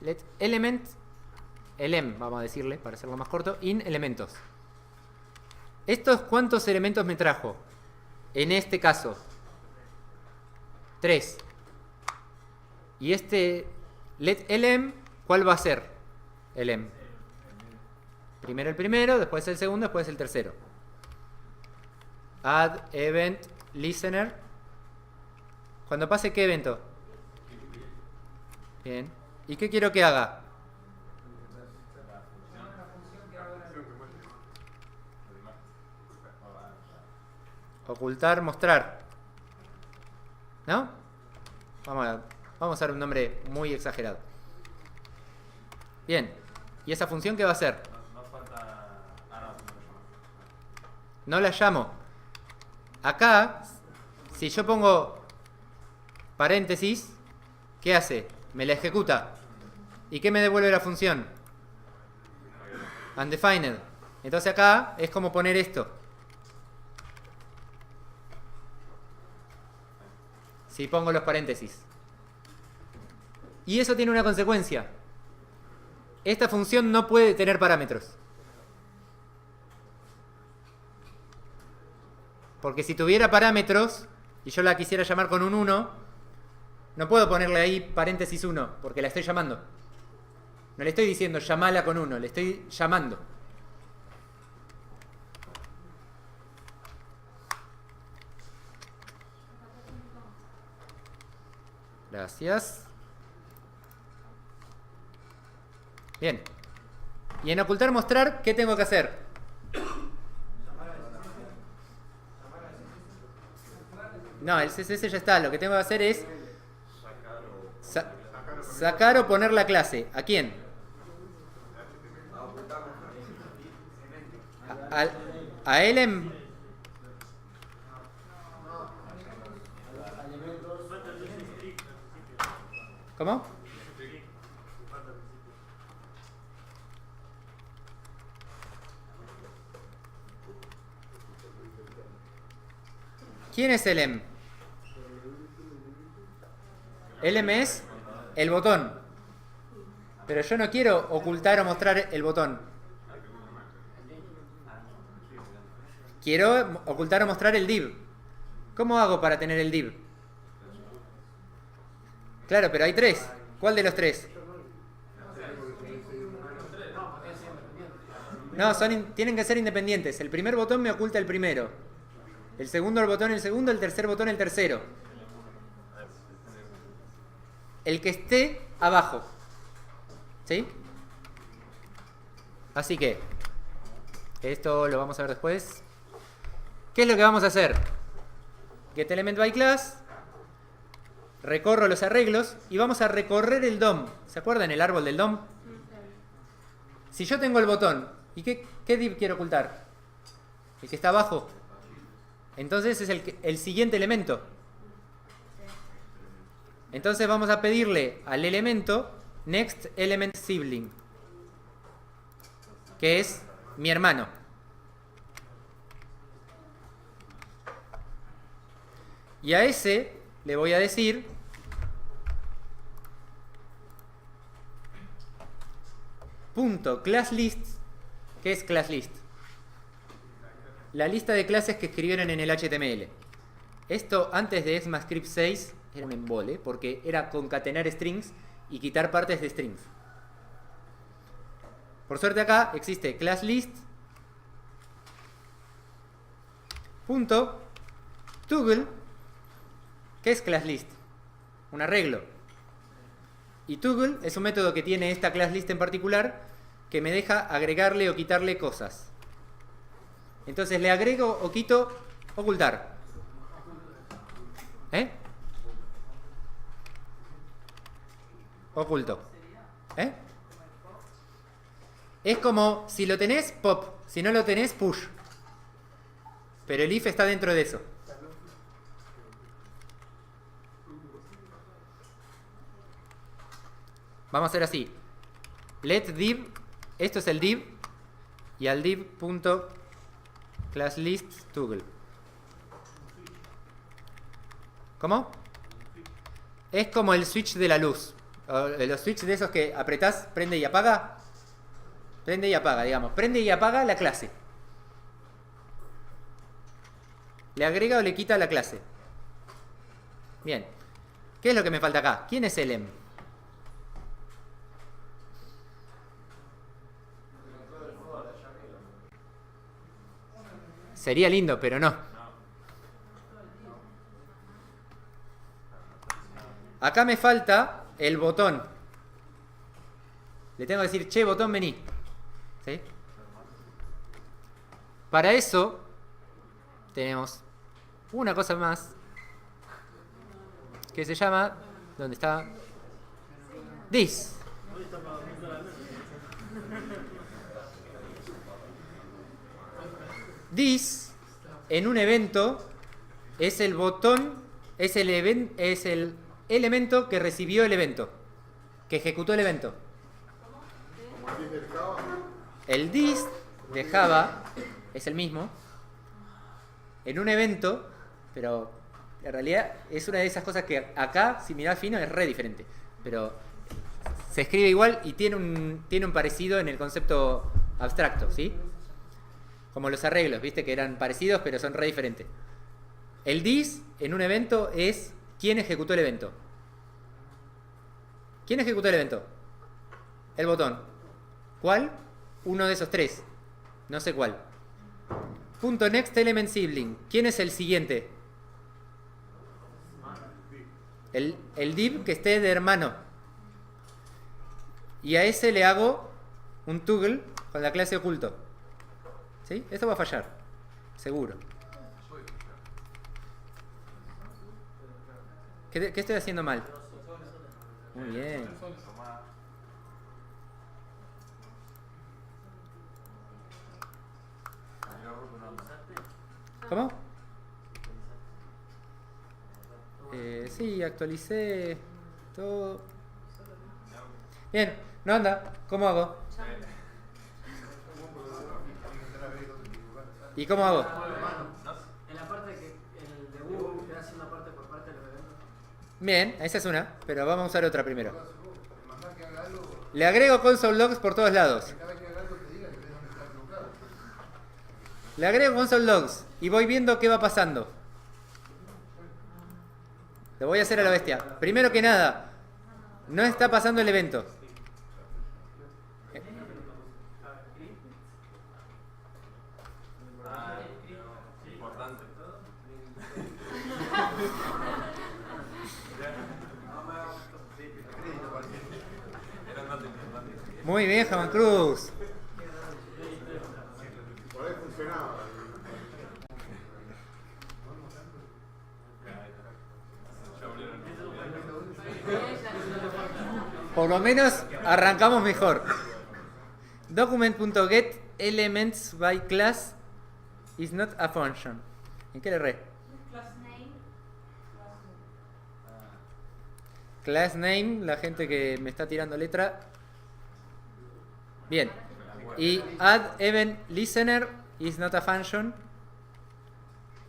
A: let element elem, vamos a decirle para hacerlo más corto, in elementos. ¿Estos cuántos elementos me trajo? En este caso 3. Y este let elem, ¿cuál va a ser? Elem. Primero el primero, después el segundo, después el tercero. Add event listener. Cuando pase, ¿qué evento? Bien. ¿Y qué quiero que haga? Ocultar, mostrar. ¿No? Vamos a usar un nombre muy exagerado. Bien. ¿Y esa función qué va a hacer?
B: No falta...
A: No la llamo. Acá, si yo pongo paréntesis, ¿qué hace? Me la ejecuta. ¿Y qué me devuelve la función? Undefined. Entonces acá es como poner esto. Si pongo los paréntesis. Y eso tiene una consecuencia. Esta función no puede tener parámetros. Porque si tuviera parámetros y yo la quisiera llamar con un 1, no puedo ponerle ahí paréntesis 1 porque la estoy llamando. No le estoy diciendo llamala con 1, le estoy llamando. Gracias. Bien. Y en ocultar mostrar, ¿qué tengo que hacer? No, el CSS ya está. Lo que tengo que hacer es sacar o poner la clase. ¿A quién? A elem. ¿Cómo? ¿Quién es elem? Elem es el botón. Pero yo no quiero ocultar o mostrar el botón. Quiero ocultar o mostrar el div. ¿Cómo hago para tener el div? Claro, pero hay 3. ¿Cuál de los 3? No, tienen que ser independientes. El primer botón me oculta el primero. El segundo el botón el segundo, el tercer botón el tercero. El que esté abajo. ¿Sí? Así que esto lo vamos a ver después. ¿Qué es lo que vamos a hacer? GetElementByClass. Recorro los arreglos y vamos a recorrer el DOM. ¿Se acuerdan el árbol del DOM? Si yo tengo el botón, ¿y qué div quiero ocultar? El que está abajo. Entonces es el siguiente elemento. Entonces vamos a pedirle al elemento next element sibling, que es mi hermano. Y a ese le voy a decir punto classList. ¿Qué es classList? La lista de clases que escribieron en el HTML. Esto antes de ECMAScript 6 era un embole, porque era concatenar strings y quitar partes de strings. Por suerte acá existe classList punto toggle. ¿Qué es classList? Un arreglo. Y toggle es un método que tiene esta classList en particular que me deja agregarle o quitarle cosas. Entonces le agrego o quito ocultar. ¿Eh? Oculto. ¿Eh? Es como, si lo tenés, pop. Si no lo tenés, push. Pero el if está dentro de eso. Vamos a hacer así. Let div, esto es el div, y al div.classList toggle. ¿Cómo? Es como el switch de la luz. Los switches de esos que apretás, prende y apaga. Prende y apaga, digamos. Prende y apaga la clase. Le agrega o le quita la clase. Bien. ¿Qué es lo que me falta acá? ¿Quién es el em? Sería lindo, pero no. Acá me falta el botón. Le tengo que decir, che, botón, vení. ¿Sí? Para eso tenemos una cosa más que se llama, ¿dónde está? This. This en un evento es el botón, es el elemento que recibió el evento, que ejecutó el evento. El this de Java es el mismo en un evento, pero en realidad es una de esas cosas que acá, si mirás fino, es re diferente. Pero se escribe igual y tiene un parecido en el concepto abstracto, ¿sí? Como los arreglos, ¿viste? Que eran parecidos, pero son re diferentes. El this en un evento es quién ejecutó el evento. ¿Quién ejecutó el evento? El botón. ¿Cuál? Uno de esos tres. No sé cuál. Punto next element sibling. ¿Quién es el siguiente? El div que esté de hermano. Y a ese le hago un toggle con la clase oculto. ¿Sí? Esto va a fallar. Seguro. ¿Qué estoy haciendo mal? Muy bien. ¿Cómo? Sí, actualicé todo. Bien, no anda. ¿Cómo hago? ¿Y cómo hago?
H: En la parte que el debug te hace una parte por parte del evento.
A: Bien, esa es una, pero vamos a usar otra primero. Le agrego console logs por todos lados. Le agrego console logs y voy viendo qué va pasando. Lo voy a hacer a la bestia. Primero que nada, no está pasando el evento.
B: Importante.
A: Muy bien, Jaman Cruz.
E: Por ahí funcionaba.
A: Por lo menos arrancamos mejor. Document.get elements by class is not a function. ¿En qué le erré? Class name, la gente que me está tirando letra. Bien. Y add event listener is not a function.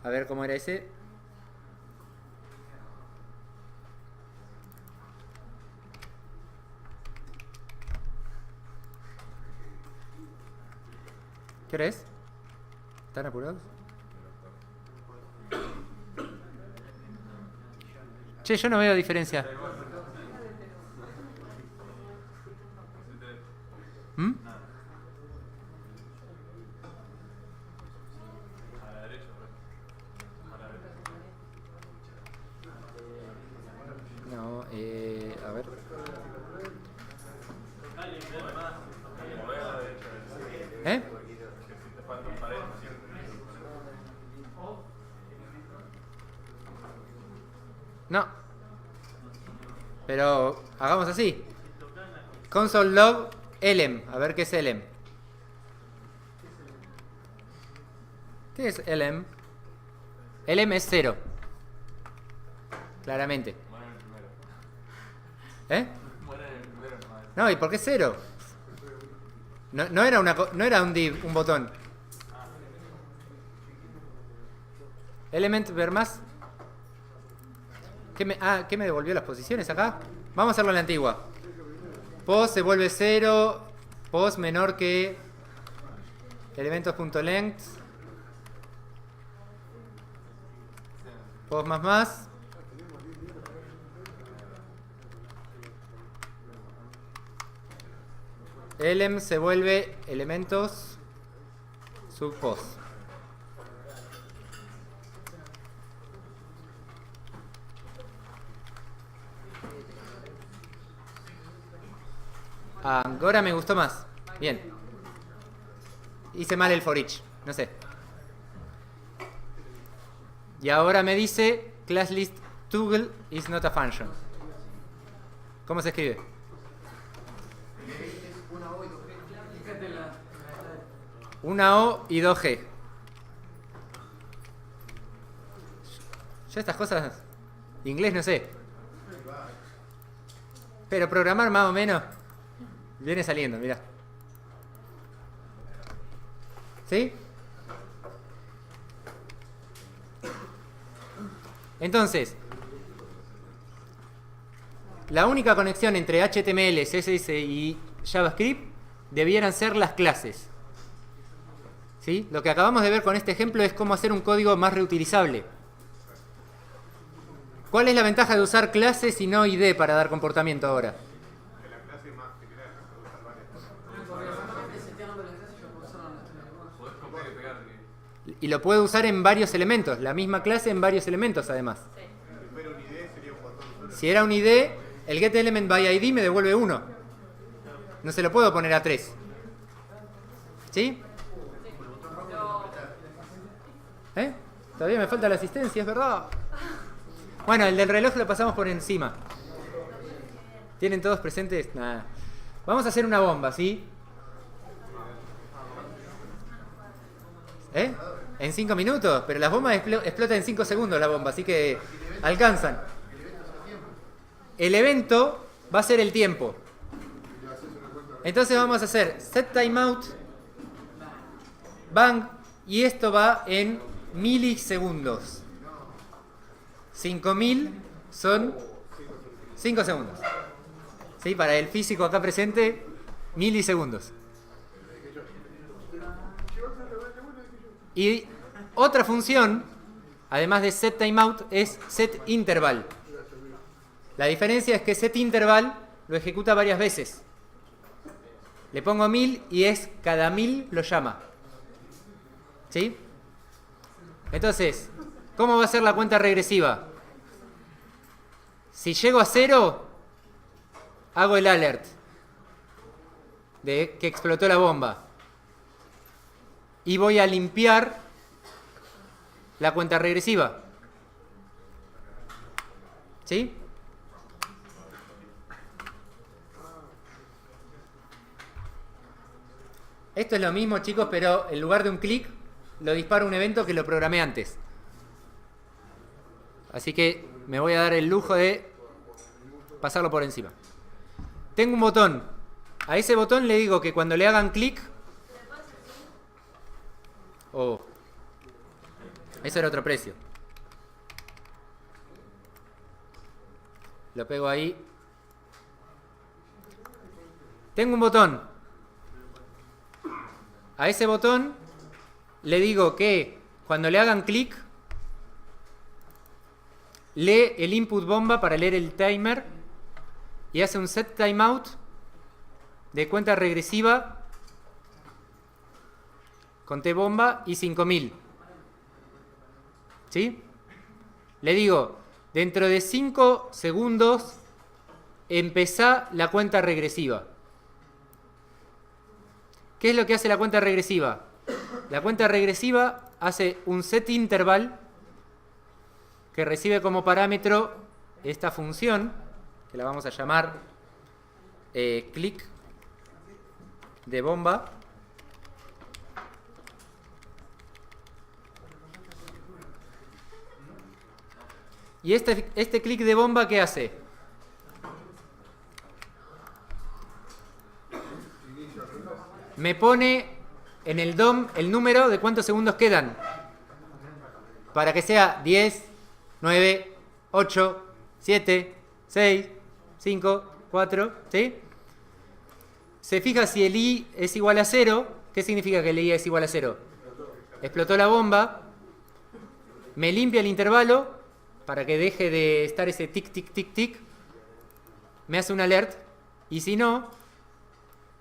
A: A ver cómo era ese. ¿Qué hora es? ¿Están apurados? Che, yo no veo diferencia. ¿Mm?
B: A la derecha, ¿no? A la derecha.
A: No, a ver.
B: Movés a la derecha.
A: ¿Eh?
B: Que si te faltan paredes,
A: No. Pero hagamos así. Console log elem. A ver qué es elem. ¿Qué es elem? Elem es 0. Claramente.
B: muere en el primero.
A: ¿Eh?
B: Muere en el primero nomás.
A: No, ¿y por qué 0? No era, no era un div, un botón. Element ver más. ¿Qué me devolvió las posiciones acá? Vamos a hacerlo en la antigua. Pos se vuelve 0. Pos menor que elementos.length. Pos más. Elem se vuelve elementos sub pos. Ahora me gustó más. Bien. Hice mal el for each. No sé. Y ahora me dice class list toggle is not a function. ¿Cómo se escribe? Una O y 2G. Yo estas cosas, inglés no sé. Pero programar más o menos viene saliendo, mirá. ¿Sí? Entonces, la única conexión entre HTML, CSS y JavaScript debieran ser las clases. ¿Sí? Lo que acabamos de ver con este ejemplo es cómo hacer un código más reutilizable. ¿Cuál es la ventaja de usar clases y no ID para dar comportamiento ahora?
E: Que la clase es más general,
B: Podés copiar y pegar.
A: Y lo puedo usar en varios elementos, la misma clase en varios elementos además.
E: Si fuera un ID sería un botón solo.
A: Si era un ID, el getElementById me devuelve 1. No se lo puedo poner a 3. ¿Sí? ¿Eh? Todavía me falta la asistencia, es verdad. Bueno, el del reloj lo pasamos por encima. ¿Tienen todos presentes? Nada. Vamos a hacer una bomba, ¿sí? ¿Eh? En 5 minutos, pero las bombas explotan en 5 segundos la bomba, así que alcanzan. El evento va a ser el tiempo. Entonces vamos a hacer set timeout, bang, y esto va en milisegundos. 5000 son 5 segundos. ¿Sí? Para el físico acá presente, milisegundos. Y otra función, además de set timeout, es set interval. La diferencia es que set interval lo ejecuta varias veces. Le pongo 1000 y es cada 1000 lo llama. ¿Sí? Entonces, ¿cómo va a ser la cuenta regresiva? Si llego a 0, hago el alert de que explotó la bomba. Y voy a limpiar la cuenta regresiva. ¿Sí? Esto es lo mismo, chicos, pero en lugar de un clic, lo dispara un evento que lo programé antes. Así que me voy a dar el lujo de pasarlo por encima. Tengo un botón. A ese botón le digo que cuando le hagan clic... Oh, eso era otro precio. Lo pego ahí. Tengo un botón. A ese botón le digo que cuando le hagan clic, lee el input bomba para leer el timer y hace un set timeout de cuenta regresiva con T bomba y 5000. ¿Sí? Le digo, dentro de 5 segundos empezá la cuenta regresiva. ¿Qué es lo que hace la cuenta regresiva? La cuenta regresiva hace un set interval que recibe como parámetro esta función, que la vamos a llamar click de bomba. Y este click de bomba, ¿qué hace? Me pone en el DOM el número de cuántos segundos quedan. Para que sea 10, 9, 8, 7, 6, 5, 4, ¿sí? Se fija si el I es igual a 0. ¿Qué significa que el I es igual a 0? Explotó la bomba. Me limpia el intervalo para que deje de estar ese tic, tic, tic, tic. Me hace un alert. Y si no,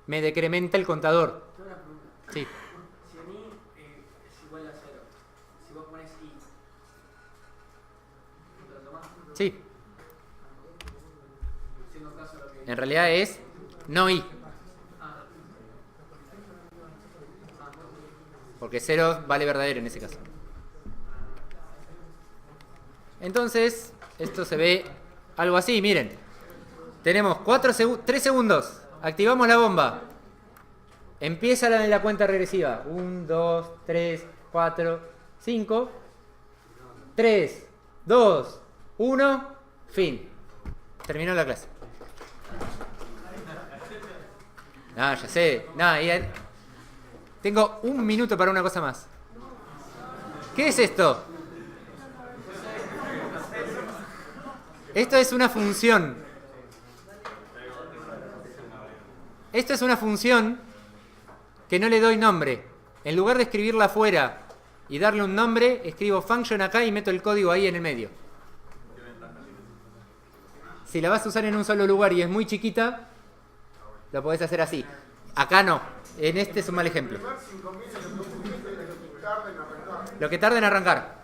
A: me decrementa el contador.
H: Tengo una pregunta.
A: Sí.
H: Si en I es igual a 0, si vos pones I, ¿lo tomás?
A: Sí.
H: Haciendo caso a lo que...
A: En realidad es no I. Porque 0 vale verdadero en ese caso. Entonces, esto se ve algo así, miren. Tenemos 3 segundos. Activamos la bomba. Empieza la cuenta regresiva. 1, 2, 3, 4, 5. 3, 2, 1. Fin. Terminó la clase. No, ya sé. No, tengo 1 minuto para una cosa más. ¿Qué es esto? Esto es una función. Esto es una función que no le doy nombre. En lugar de escribirla afuera y darle un nombre, escribo function acá y meto el código ahí en el medio. Si la vas a usar en un solo lugar y es muy chiquita, lo podés hacer así. Acá no. En este es un mal ejemplo. Lo que tarda en arrancar.